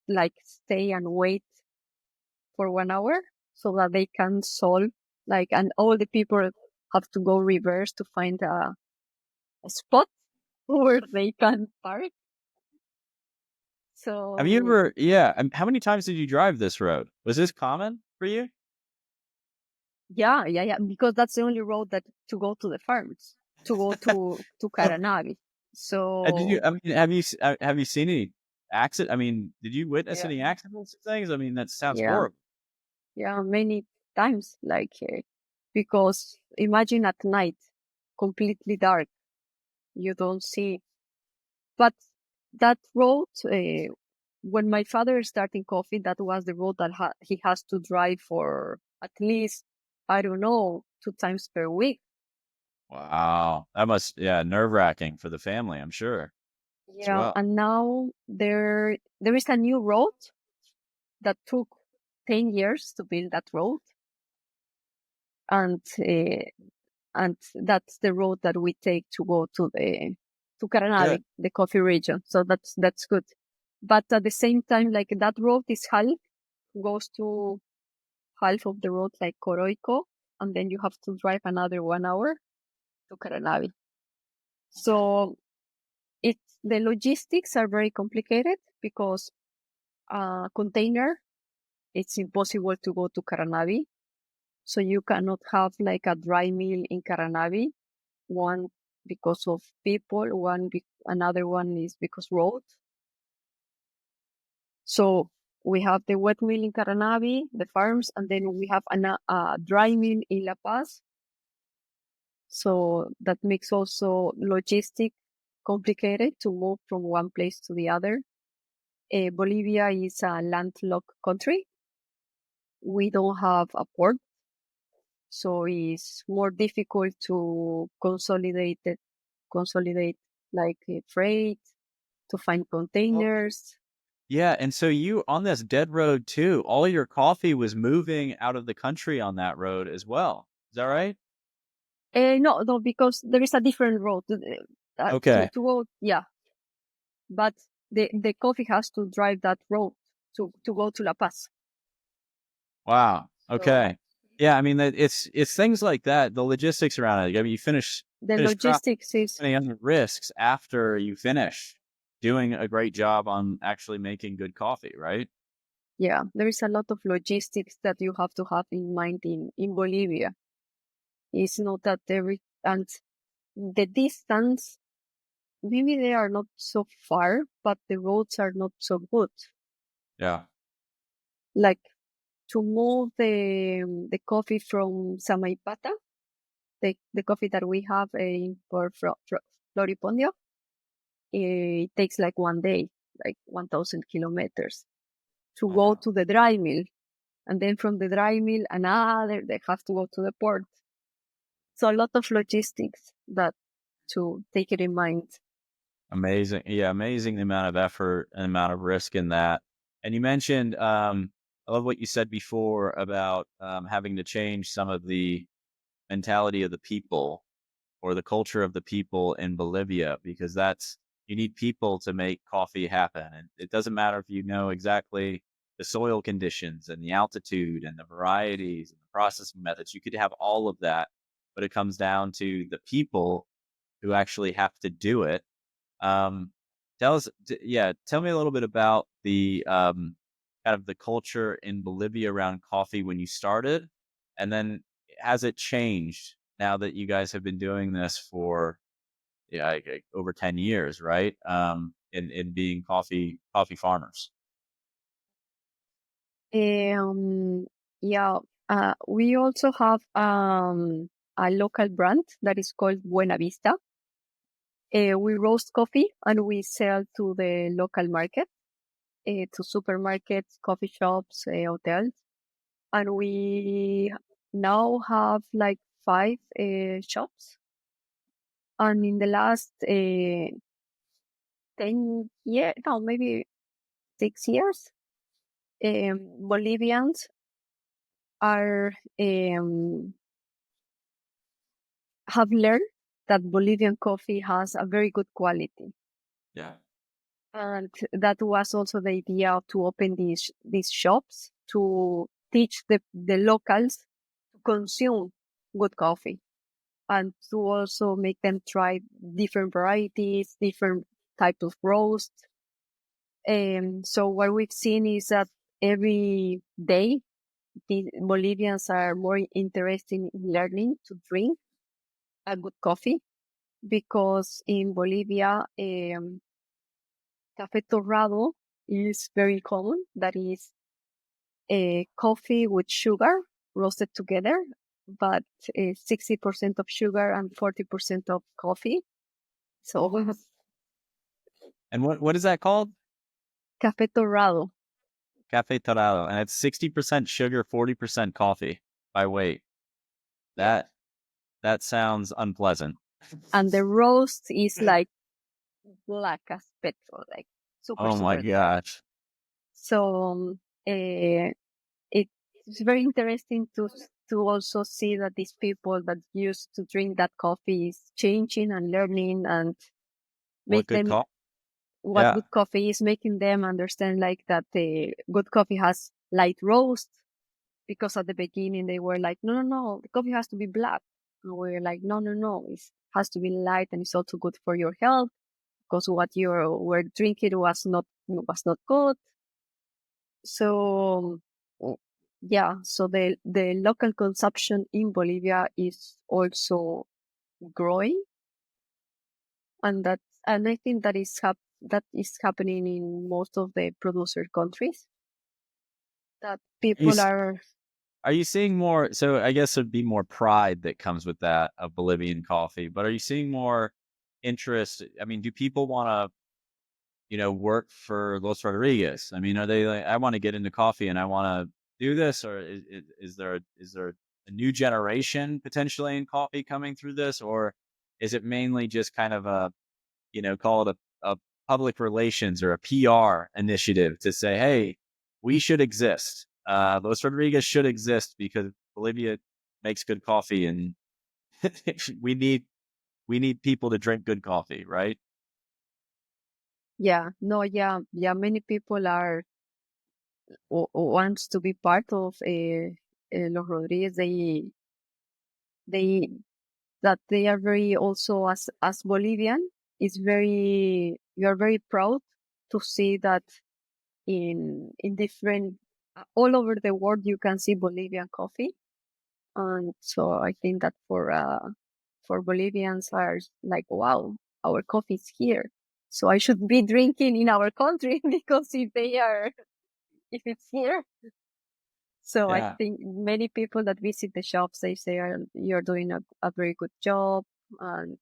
like stay and wait for 1 hour so that they can solve, like, and all the people have to go reverse to find a spot where they can park. Have you So ever? Yeah. How many times did you drive this road? Was this common for you? yeah, because that's the only road that to go to the farms, to go to Caranavi. And did you? So I mean, have you seen any accident? I mean, did you witness yeah, any accidents and things? I mean, that sounds yeah, horrible. yeah, many times, like because imagine at night, completely dark, you don't see. But that road, when my father started coffee, that was the road that he has to drive for at least, I don't know, 2 times per week. Wow, that must, yeah, nerve wracking for the family, I'm sure as Yeah, well. and now there is a new road that took 10 years to build that road, and and that's the road that we take to go to Good. Caranavi, the coffee region. So that's good. But at the same time, like that road is goes to half of the road, like Coroico, and then you have to drive another 1 hour to Caranavi. So the logistics are very complicated because container, it's impossible to go to Caranavi. So you cannot have like a dry mill in Caranavi. One because of people, another one is because road. So we have the wet mill in Caranavi, the farms, and then we have a dry mill in La Paz. So that makes also logistic complicated to move from one place to the other. Bolivia is a landlocked country. We don't have a port, so it's more difficult to consolidate like freight, to find Oh, containers. yeah. And so you on this dead road too, all your coffee was moving out of the country on that road as well. Is that right? No, because there is a different road Okay. to go. Yeah, but the coffee has to drive that road to go to La Paz. Wow. So Okay. Yeah. I mean, it's things like that. The logistics around it. I mean, you the finish crop, logistics is, any other risks after you finish doing a great job on actually making good coffee, right? yeah, there is a lot of logistics that you have to have in mind in Bolivia. It's not that and the distance, maybe they are not so far, but the roads are not so good. Yeah. Like to move the coffee from Samaipata, the coffee that we have for Floripondio, it takes like 1 day, like 1,000 kilometers to go Wow. to the dry mill. And then from the dry mill, they have to go to the port. So a lot of logistics that to take it in mind. Amazing. Yeah, amazing the amount of effort and amount of risk in that. And you mentioned, I love what you said before about having to change some of the mentality of the people or the culture of the people in Bolivia, because you need people to make coffee happen. And it doesn't matter if you know exactly the soil conditions and the altitude and the varieties and the processing methods. You could have all of that, but it comes down to the people who actually have to do it. um, tell me a little bit about the kind of the culture in Bolivia around coffee when you started, and then has it changed now that you guys have been doing this for over 10 years, right? In being coffee farmers. Um, yeah, we also have a local brand that is called Buena Vista. We roast coffee and we sell to the local market, to supermarkets, coffee shops, hotels. And we now have like 5 shops. And in the last 10 years, no, maybe 6 years, Bolivians are have learned that Bolivian coffee has a very good quality. Yeah. And that was also the idea to open these shops to teach the locals to consume good coffee and to also make them try different varieties, different types of roast. So what we've seen is that every day the Bolivians are more interested in learning to drink a good coffee because in Bolivia, café torrado is very common. That is a coffee with sugar roasted together, but 60% of sugar and 40% of coffee. So And what is that called? café torrado. Cafe Torado, and it's 60% sugar, 40% coffee by weight. Yeah. That sounds unpleasant. And the roast is like black as petrol, like super, Oh my super dark. gosh. So it's very interesting to also see that these people that used to drink that coffee is changing and learning and What make good them call? what Yeah. good coffee is, making them understand like that the good coffee has light roast, because at the beginning they were like, no, no, no, the coffee has to be black. And we're like, no, no, no, it has to be light and it's also good for your health because what you were drinking was not good. So yeah, so the local consumption in Bolivia is also growing, and I think that is happening in most of the producer countries. That Are you, people s- are, are you seeing more? So I guess it'd be more pride that comes with that of Bolivian coffee, but are you seeing more interest? I mean, do people want to, work for Los Rodriguez? I mean, are they like, I want to get into coffee and I want to do this, or is there a new generation potentially in coffee coming through this, or is it mainly just kind of a, call it a public relations or a PR initiative to say, hey, we should exist. Los Rodriguez should exist because Bolivia makes good coffee, and we need we need people to drink good coffee, right? yeah, no, yeah, yeah, many people are wants to be part of Los Rodriguez. They that they are very also as Bolivian. It's very, you are very proud to see that in different all over the world you can see Bolivian coffee. And so I think that for Bolivians are like, wow, our coffee is here, so I should be drinking in our country because if it's here. So I Yeah, think many people that visit the shops, they say, you're doing a very good job, and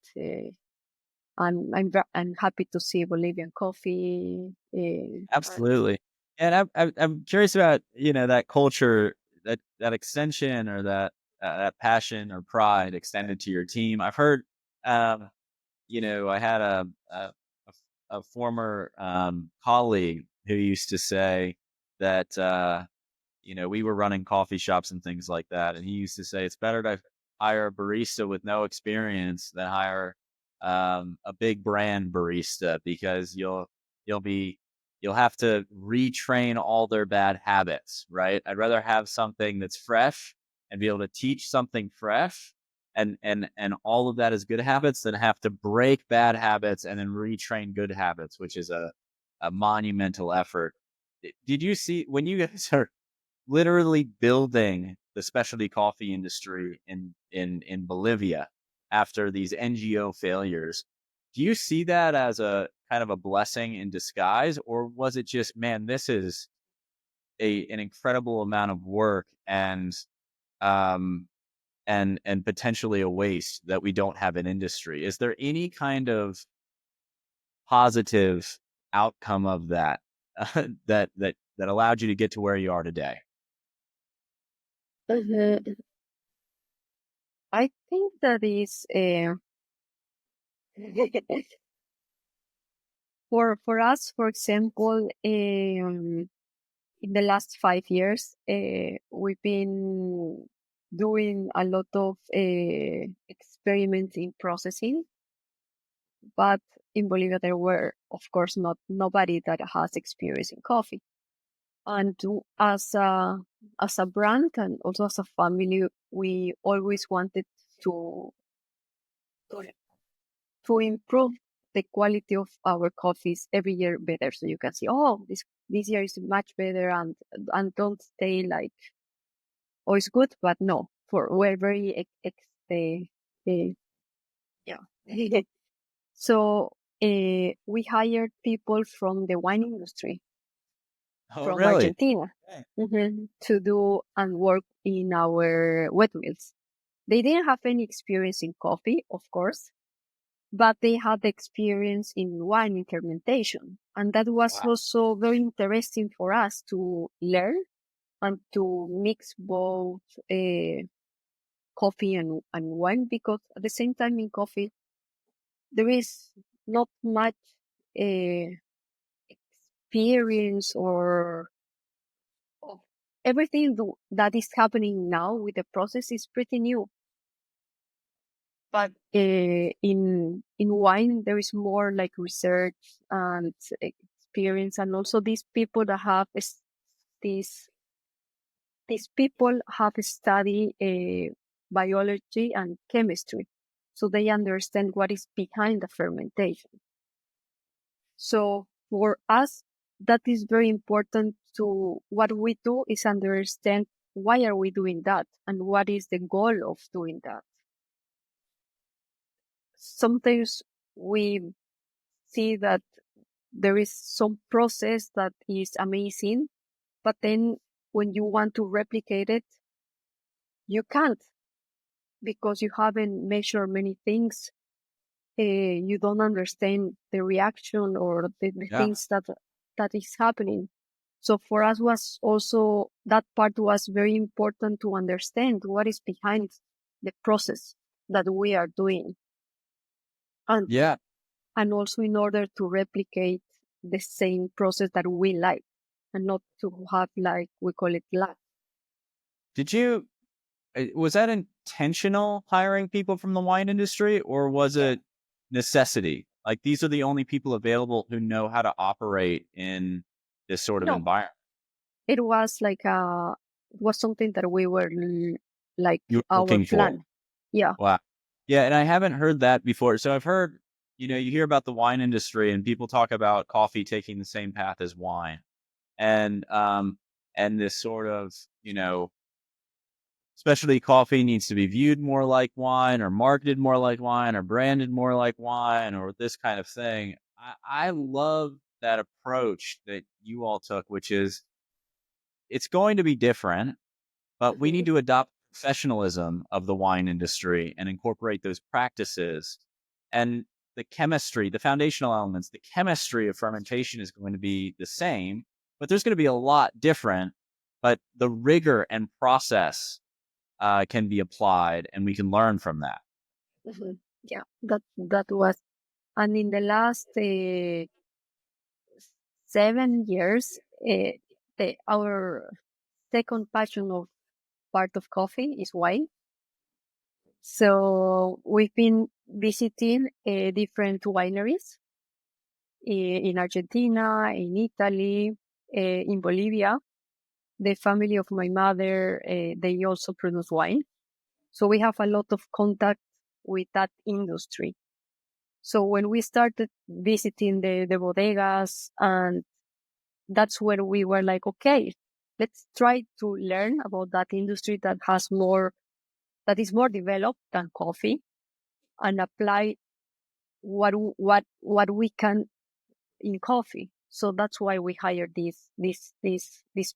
I'm happy to see Bolivian coffee. And absolutely. And I'm curious about, that culture, that extension, or that passion or pride extended to your team. I've heard, um, I had a former colleague who used to say that, we were running coffee shops and things like that. And he used to say it's better to hire a barista with no experience than hire a big brand barista, because you'll be you'll have to retrain all their bad habits, right? I'd rather have something that's fresh and be able to teach something fresh, and all of that is good habits, than have to break bad habits and then retrain good habits, which is a monumental effort. Did you see when you guys are literally building the specialty coffee industry in Bolivia after these NGO failures? Do you see that as a kind of a blessing in disguise, or was it just, man, this is an incredible amount of work, um and potentially a waste that we don't have an industry? Is there any kind of positive outcome of that, that allowed you to get to where you are today? Mhm. I think that is for us, for example, in the last 5 years, we've been doing a lot of experiments in processing, but in Bolivia there were, of course, not nobody that has experience in coffee. And as a brand and also as a family, we always wanted to to, to improve the quality of our coffees every year better. So you can see, oh, this year is much better, and don't stay like, oh, it's good, but no, for we're very uh, yeah. So we hired people from the wine industry Oh, from really? Argentina, Okay. to do and work in our wet mills. They didn't have any experience in coffee, of course, but they had experience in wine fermentation. And that was Wow. also very interesting for us to learn and to mix both coffee and wine, because at the same time in coffee, there is not much uh, experience or everything that is happening now with the process is pretty new. But in wine, there is more like research and experience, and also these people that have these these people have studied biology and chemistry, so they understand what is behind the fermentation. So for us, that is very important. To what we do is understand why are we doing that and what is the goal of doing that. Sometimes we see that there is some process that is amazing, but then when you want to replicate it, you can't, because you haven't measured many things. You don't understand the reaction or the Yeah. things that is happening. So for us was also, that part was very important to understand what is behind the process that we are doing. And Yeah. and also in order to replicate the same process that we like, and not to have, like we call it, luck. Did you was that intentional hiring people from the wine industry, or was Yeah. it necessity? Like, these are the only people available who know how to operate in this sort of No, environment. it was like it was something that we were like You're our looking for. plan. Yeah. Wow. Yeah, and I haven't heard that before. So I've heard, you hear about the wine industry and people talk about coffee taking the same path as wine. And this sort of, specialty coffee needs to be viewed more like wine, or marketed more like wine, or branded more like wine, or this kind of thing. I love that approach that you all took, which is, it's going to be different, but we Mhm. need to adopt professionalism of the wine industry and incorporate those practices. And the chemistry, the foundational elements, the chemistry of fermentation is going to be the same, but there's going to be a lot different. But the rigor and process can be applied, and we can learn from that. Mhm. Yeah, that was, and in the last 7 years, our second passion of part of coffee is wine. So we've been visiting different wineries in Argentina, in Italy, in Bolivia. The family of my mother, they also produce wine. So we have a lot of contact with that industry. So when we started visiting the bodegas, and that's when we were like, okay, let's try to learn about that industry that is more developed than coffee, and apply what we can in coffee. So that's why we hired these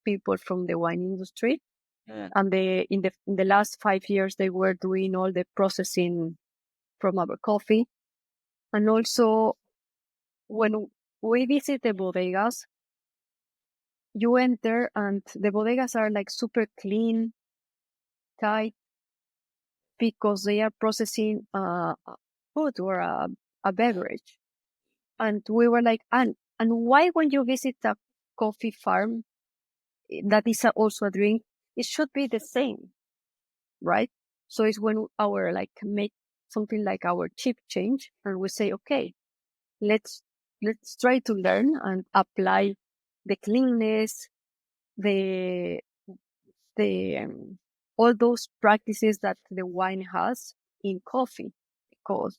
people from the wine industry. Mm. And in the last 5 years, they were doing all the processing from our coffee. And also, when we visit the bodegas, you enter and the bodegas are like super clean, tight, because they are processing food or a beverage. And we were like, and why when you visit a coffee farm that is also a drink, it should be the same, right? So it's when our like make something like our chip change, and we say, okay, let's try to learn and apply the cleanness, the the all those practices that the wine has in coffee, because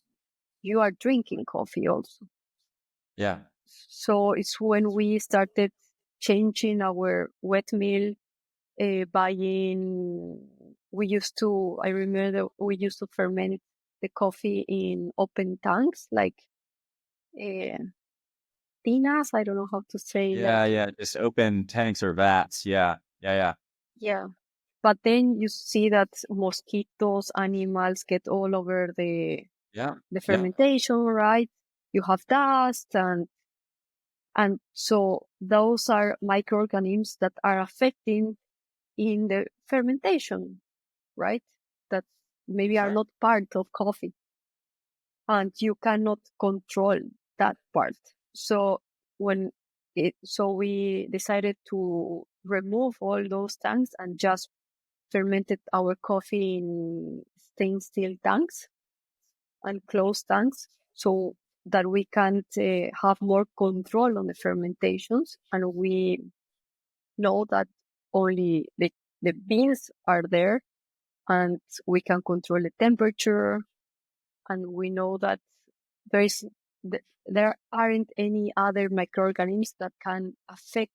you are drinking coffee also. Yeah. So it's when we started changing our wet mill, buying. I remember we used to ferment the coffee in open tanks, like uh, tinas. I don't know how to say that. Yeah. Yeah. Just open tanks or vats. Yeah. Yeah. Yeah. Yeah. But then you see that mosquitoes, animals get all over Yeah. the Yeah. fermentation, right? You have dust, and so those are microorganisms that are affecting in the fermentation, right? That maybe are Sure. not part of coffee, and you cannot control that part. So so we decided remove all those tanks and just fermented our coffee in stainless steel tanks and closed tanks, so that we can have more control on the fermentations, and we know that only the beans are there, and we can control the temperature, and we know that there is there aren't any other microorganisms that can affect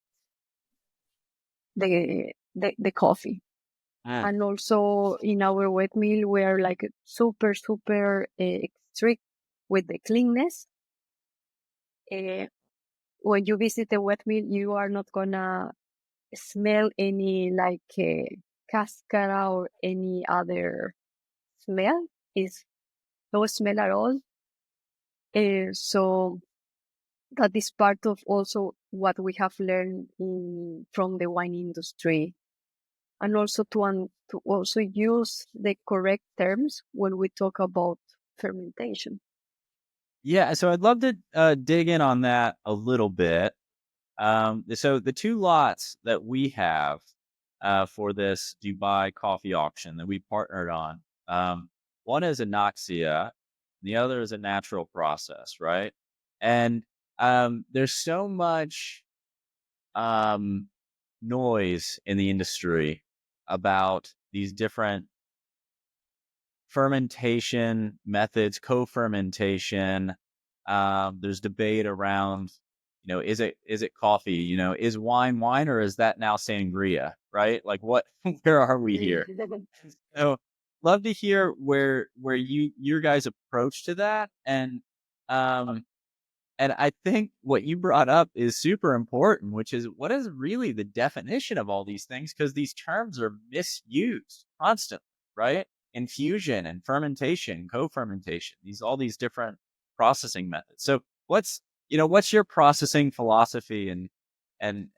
the coffee. And also in our wet mill, we are like super strict with the cleanness. When you visit the wet mill, you are not gonna smell any like cascara or any other smell. Is no smell at all. So that is part of also what we have learned from the wine industry, and also to also use the correct terms when we talk about fermentation. Yeah, so I'd love to dig in on that a little bit. So the two lots that we have for this Dubai coffee auction that we partnered on, one is Anoxia, the other is a natural process, right? And there's so much um, noise in the industry about these different fermentation methods, co-fermentation. There's debate around, is it coffee? Is wine wine, or is that now sangria? Right? Like, what? Where are we here? So, love to hear where your guys' approach to that, um, and I think what you brought up is super important, which is what is really the definition of all these things? Because these terms are misused constantly, right? Infusion and fermentation, co-fermentation, all these different processing methods. So what's your processing philosophy and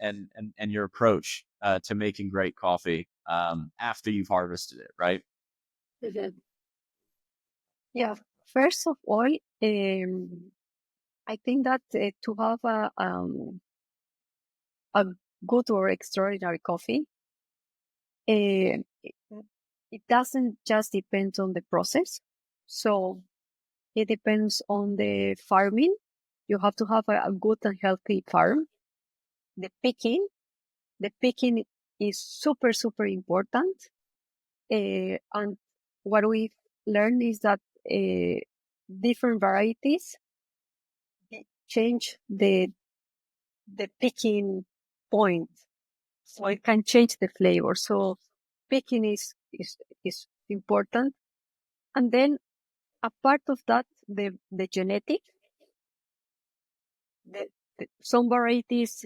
your approach to making great coffee after you've harvested it, right? Yeah. First of all, I think that to have a good or extraordinary coffee, it it doesn't just depend on the process. So it depends on the farming. You have to have a good and healthy farm. The picking is super important. And what we learned is that different varieties change the picking point, so it can change the flavor. So picking is important, and then a part of that, the genetic. The, some varieties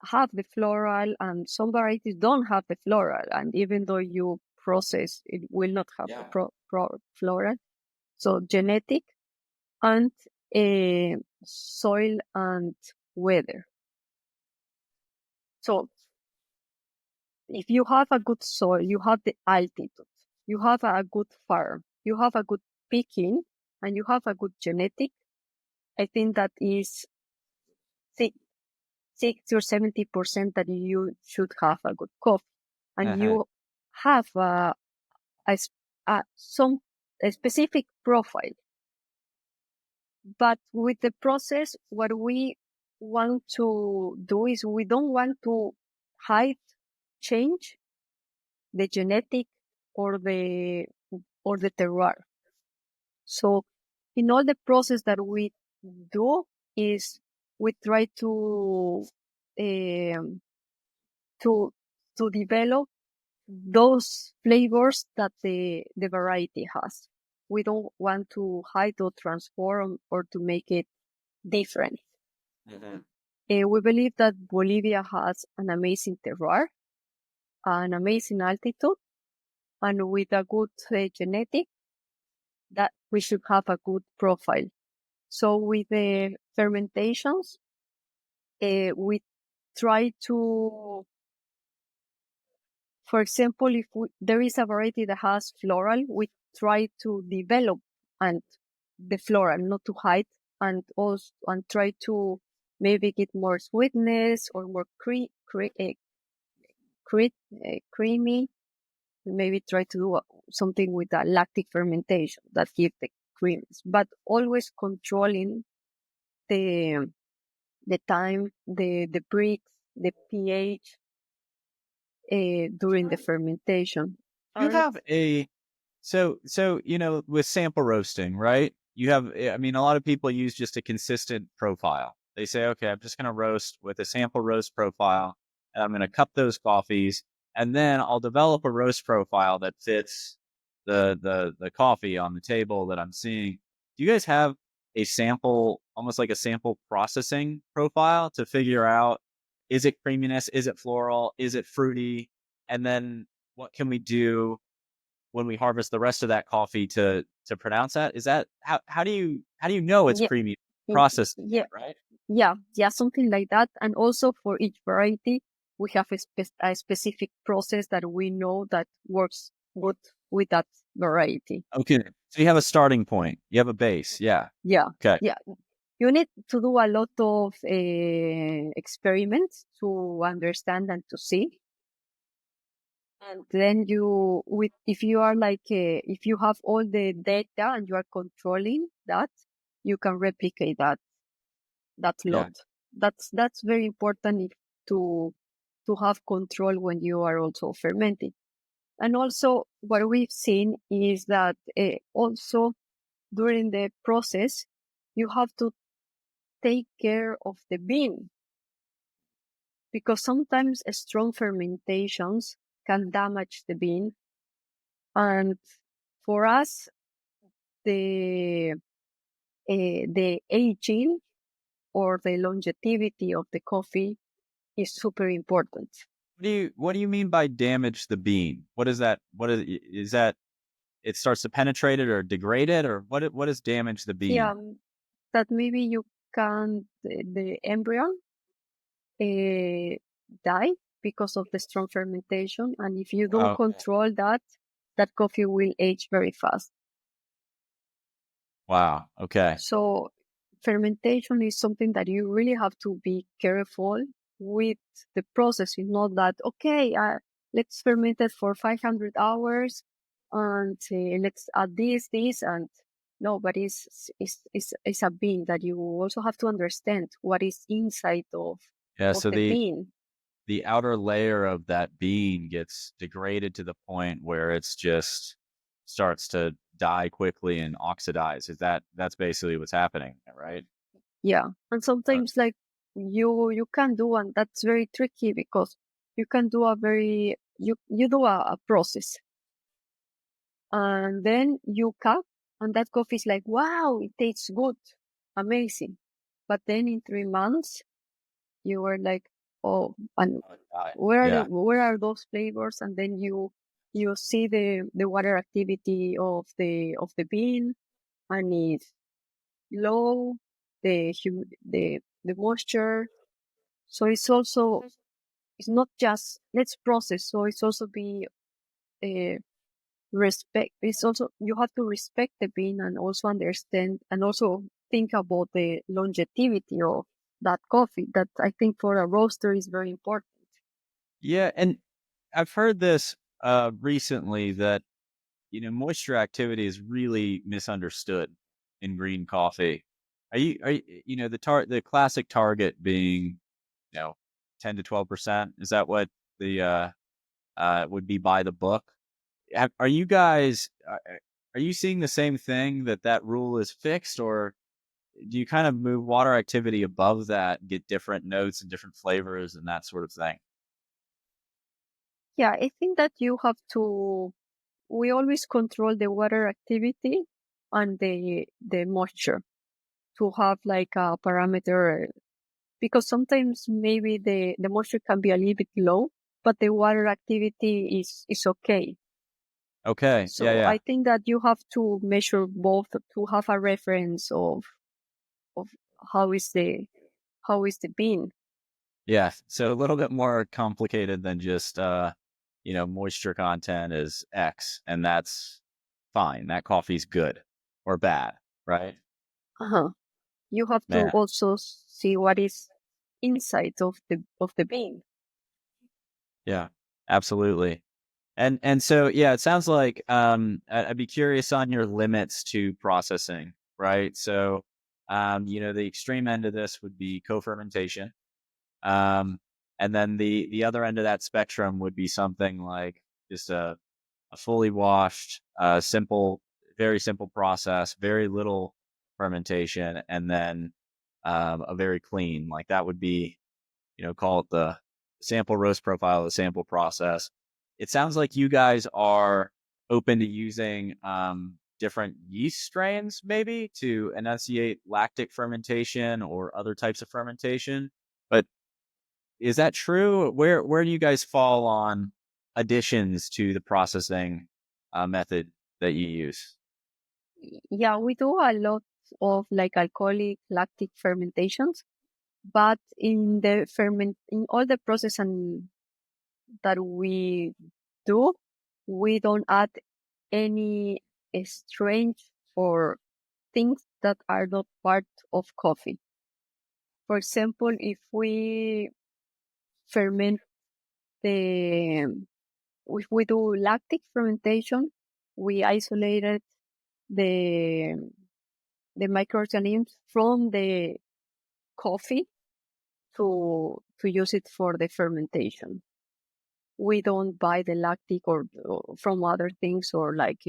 have the floral, and some varieties don't have the floral. And even though you process, it will not have the floral. So genetic and soil and weather. So if you have a good soil, you have the altitude, you have a good farm, you have a good picking, and you have a good genetic, I think that is 60 or 70% that you should have a good coffee. And you have some a specific profile. But with the process, what we want to do is we don't want to hide, change the genetic or the terroir. So in all the process that we do is we try um, to develop those flavors that the variety has. We don't want to hide or transform or to make it different. We believe that Bolivia has an amazing terroir, an amazing altitude, and with a good genetic, that we should have a good profile. So with the fermentations, we try to, for example, if there is a variety that has floral, we try to develop and the floral, not to hide, and also and try to maybe get more sweetness or more creamy. Maybe try to do something with a lactic fermentation that gives the creams, but always controlling the the time, the bricks, the pH during the fermentation. You And have a so with sample roasting, right? You have I mean a lot of people use just a consistent profile. They say, okay, I'm just going to roast with a sample roast profile, and I'm going to cup those coffees, and then I'll develop a roast profile that fits the coffee on the table that I'm seeing. Do you guys have a sample, almost like a sample processing profile to figure out, is it creaminess, is it floral, is it fruity, and then what can we do when we harvest the rest of that coffee to pronounce that? Is that how do you know it's yeah, creamy y- processing yeah, it, right? yeah, something like that. And also for each variety, we have a specific process that we know that works good with that variety. Okay. So you have a starting point. You have a base. Yeah. Yeah, Okay. yeah. You need to do a lot of experiments to understand and to see. And then if you are if you have all the data and you are controlling that, you can replicate that Yeah. lot. That's very important to to have control when you are also fermenting. And also, what we've seen is that also during the process, you have to take care of the bean because sometimes strong fermentations can damage the bean. And for us, the the aging or the longevity of the coffee is super important. What do you mean by damage the bean? What is that? Is that it starts to penetrate it or degrade it, or what is damage the Yeah, bean? that maybe you can the embryo die because of the strong fermentation, and if you don't Oh, control that, that coffee will age very fast. wow. Okay. So fermentation is something that you really have to be careful with the process. It's not that, okay, let's ferment it for 500 hours and let's add this, and no, but it's a bean that you also have to understand what is inside Yeah, of so the bean. the outer layer of that bean gets degraded to the point where it's just starts to die quickly and oxidize. That's basically what's happening, right? Yeah. And Uh, sometimes like you can do, and that's very tricky because you can do you do a process and then you cup, and that coffee is like, wow, it tastes good, amazing. But then in 3 months, you were like, oh, and Yeah. where are those flavors? And then you see the water activity of the bean, and it's low, the moisture. So it's not just let's process. So it's also be uh, respect. It's also you have to respect the bean and also understand and also think about the longevity of that coffee. That I think for a roaster is very important. Yeah, and I've heard this recently that moisture activity is really misunderstood in green coffee. Are you the classic target being 10 to 12%? Is that what the would be by the book? Are you guys are you seeing the same thing, that rule is fixed, or do you kind of move water activity above that and get different notes and different flavors and that sort of thing? Yeah, I think that you have to. We always control the water activity and the moisture to have like a parameter because sometimes maybe the moisture can be a little bit low, but the water activity is okay. Okay. Yeah, So yeah. I think that you have to measure both to have a reference of how is the how is the bean. Yeah, so a little bit more complicated than just moisture content is X, and that's fine. That coffee's good or bad, right? Uh-huh. You have to Man. also see what is inside of the bean. Yeah. Absolutely. And so yeah, it sounds like I'd be curious on your limits to processing, right? So the extreme end of this would be co-fermentation. Um, and then the other end of that spectrum would be something like just a fully washed, simple, very simple process, very little fermentation, and then a very clean. Like that would be, call it the sample roast profile, the sample process. It sounds like you guys are open to using different yeast strains, maybe to enunciate lactic fermentation or other types of fermentation. But is that true? Where do you guys fall on additions to the processing method that you use? Yeah, we do a lot of like alcoholic lactic fermentations, but in all the process and that we do, we don't add any strange or things that are not part of coffee. For example, if we ferment the, if we do lactic fermentation, we isolated the microorganisms from the coffee to use it for the fermentation. We don't buy the lactic or from other things or like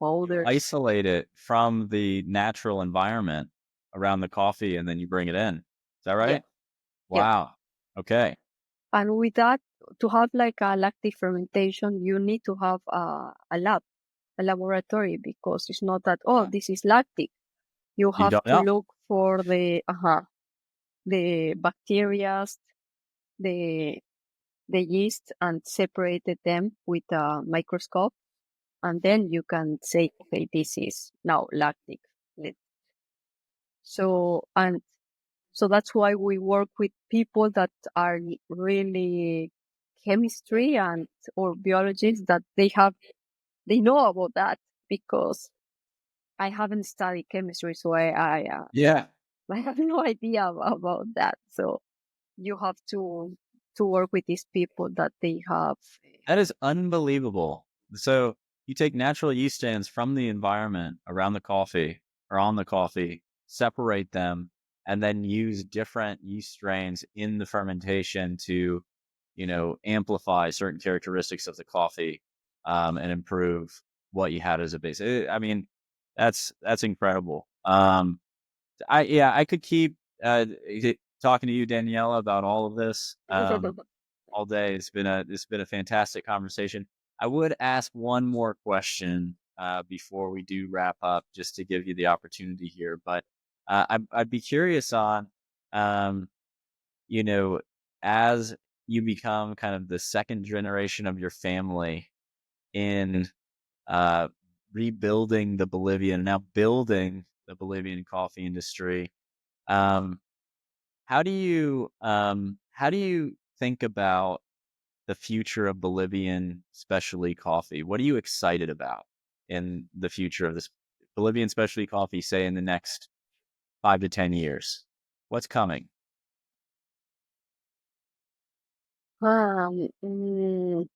powders. Isolate it from the natural environment around the coffee, and then you bring it in. Is that Yeah, right? yeah. Wow. Okay. And with that, to have like a lactic fermentation, you need to have a lab, a laboratory, because it's not that, oh, Uh, this is lactic. You you have don't to know? look for the bacteria, the the yeast, and separated them with a microscope, and then you can say, okay, this is now lactic. So and so that's why we work with people that are really chemistry and or biologists that they know about that, because I haven't studied chemistry, so Yeah. I have no idea about that. So you have to work with these people that they have. That is unbelievable. So you take natural yeast strains from the environment around the coffee or on the coffee, separate them, and then use different yeast strains in the fermentation to, amplify certain characteristics of the coffee and improve what you had as a base. I mean, that's incredible. I could keep talking to you, Daniela, about all of this. All day. It's been a fantastic conversation. I would ask one more question before we do wrap up, just to give you the opportunity here. But I'd be curious on, um, you know, as you become kind of the second generation of your family in uh, rebuilding the Bolivian, now building the Bolivian coffee industry. Um, how do you think about the future of Bolivian specialty coffee? What are you excited about in the future of this Bolivian specialty coffee, say in the next 5 to 10 years? What's coming? Um, mm,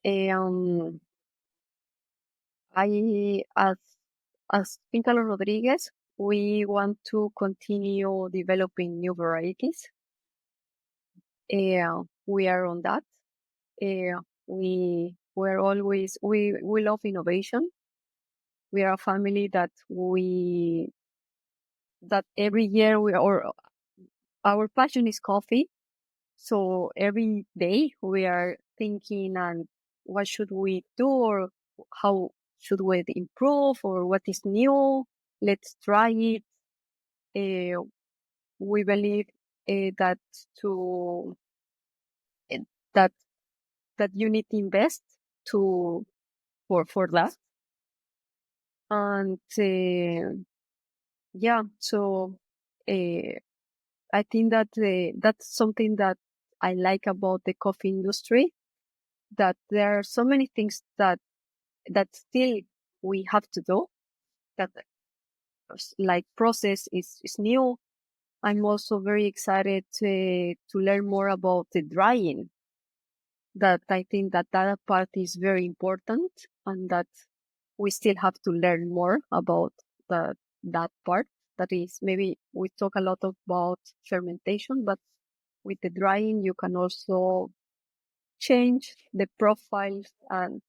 um, I as Daniela Rodriguez, we want to continue developing new varieties. We are on that. We're always we love innovation. We are a family that every year we or our passion is coffee. So every day we are thinking and what should we do or how should we improve or what is new. Let's try it. Uh, we believe that to eh, that that you need to invest to for that. And yeah, so uh, I think that that's something that I like about the coffee industry, that there are so many things that still we have to do, that like process is new. I'm also very excited to learn more about the drying, that I think that that part is very important, and that we still have to learn more about the that part. That is, maybe we talk a lot about fermentation, but with the drying, you can also change the profile and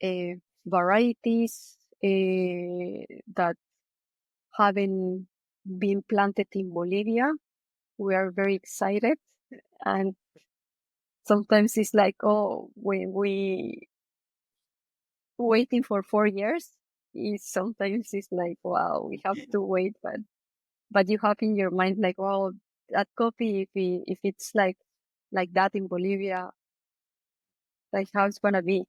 uh, varieties that haven't been planted in Bolivia. We are very excited, and sometimes it's like, oh, when we waiting for 4 years, sometimes it's like, wow, we have to wait, but you have in your mind like, well, that coffee, if it's like that in Bolivia, like how it's gonna be.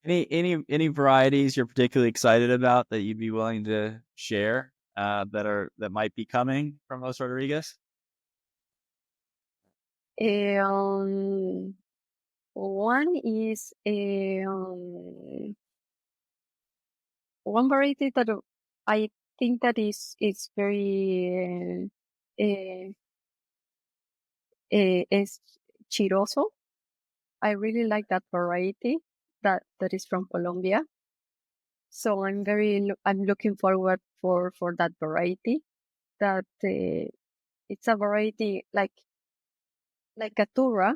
Any varieties you're particularly excited about that you'd be willing to share that might be coming from Los Rodriguez? Um, one is one variety that I think that is very is chiroso. I really like that variety that is from Colombia. So I'm looking forward for that variety. That it's a variety like a tura.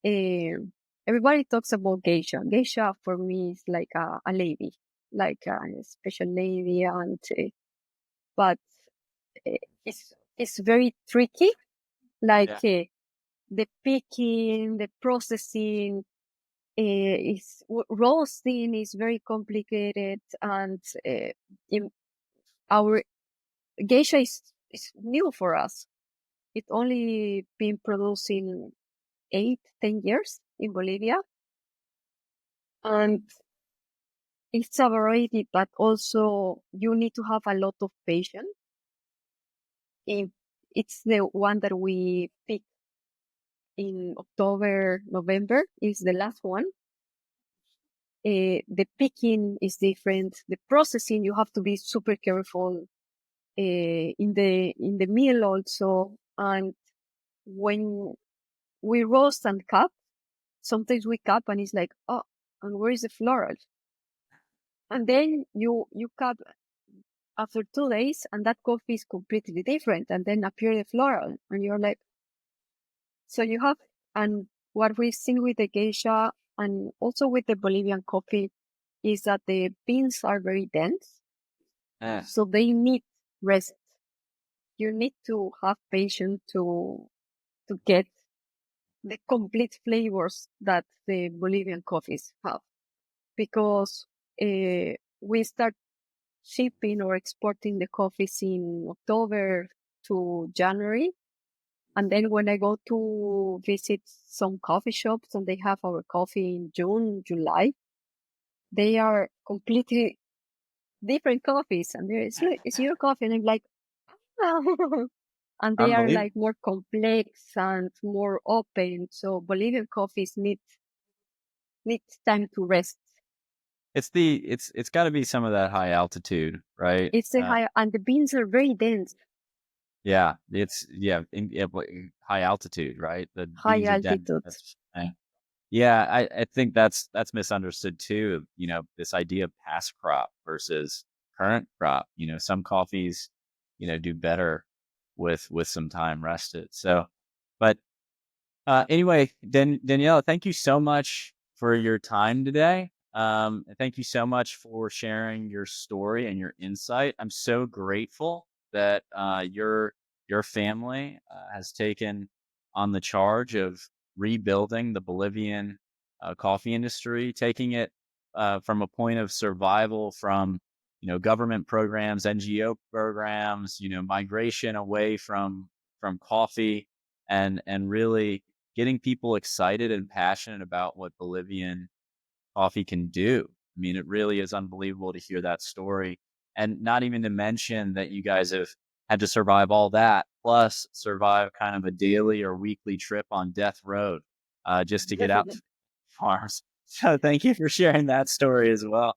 Uh, Everybody talks about geisha. Geisha for me is like a lady, like a special lady, and but it's very tricky. Like Yeah. the picking, the processing, roasting is very complicated, and in our geisha is new for us. It only been producing 8, 10 years in Bolivia, and it's a variety, but also you need to have a lot of patience. If it's the one that we pick in October, November is the last one. The picking is different. The processing, you have to be super careful in the meal also. And when we roast and cup, sometimes we cup and it's like, oh, and where is the floral? And then you cup after 2 days, and that coffee is completely different. And then appear the floral, and you're like, so you have. And what we've seen with the geisha and also with the Bolivian coffee is that the beans are very dense, Eh. so they need rest. You need to have patience to get the complete flavors that the Bolivian coffees have, because we start shipping or exporting the coffees in October to January. And then when I go to visit some coffee shops and they have our coffee in June, July, they are completely different coffees. And it's your coffee. And I'm like, oh. And they are Unbelievable. like more complex and more open. So Bolivian coffees need time to rest. It's got to be some of that high altitude, right? It's a high, and the beans are very dense, Yeah, high altitude, right? The high beans are dense. altitude. Yeah, I think that's misunderstood too. This idea of past crop versus current crop. Some coffees, do better with some time rested. So, but anyway, Daniela, thank you so much for your time today. And thank you so much for sharing your story and your insight. I'm so grateful that your family has taken on the charge of rebuilding the Bolivian coffee industry, taking it from a point of survival from government programs, NGO programs, migration away from coffee, and really getting people excited and passionate about what Bolivian coffee can do. I mean, it really is unbelievable to hear that story. And not even to mention that you guys have had to survive all that, plus survive kind of a daily or weekly trip on death road just to get out to farms. So thank you for sharing that story as well.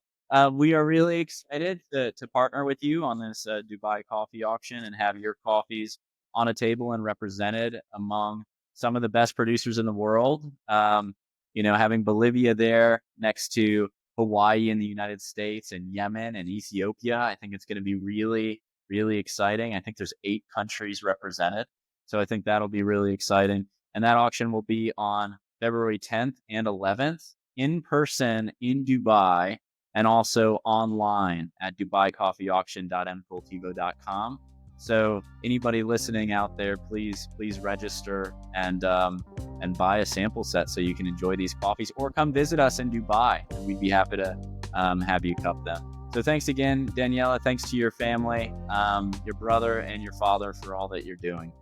We are really excited to partner with you on this Dubai coffee auction and have your coffees on a table and represented among some of the best producers in the world. Having Bolivia there next to Hawaii in the United States and Yemen and Ethiopia, I think it's going to be really, really exciting. I think there's 8 countries represented. So I think that'll be really exciting. And that auction will be on February 10th and 11th in person in Dubai, and also online at dubaicoffeeauction.mcultivo.com. So anybody listening out there, please register and buy a sample set so you can enjoy these coffees, or come visit us in Dubai. We'd be happy to have you cup them. So thanks again, Daniela. Thanks to your family, your brother and your father, for all that you're doing.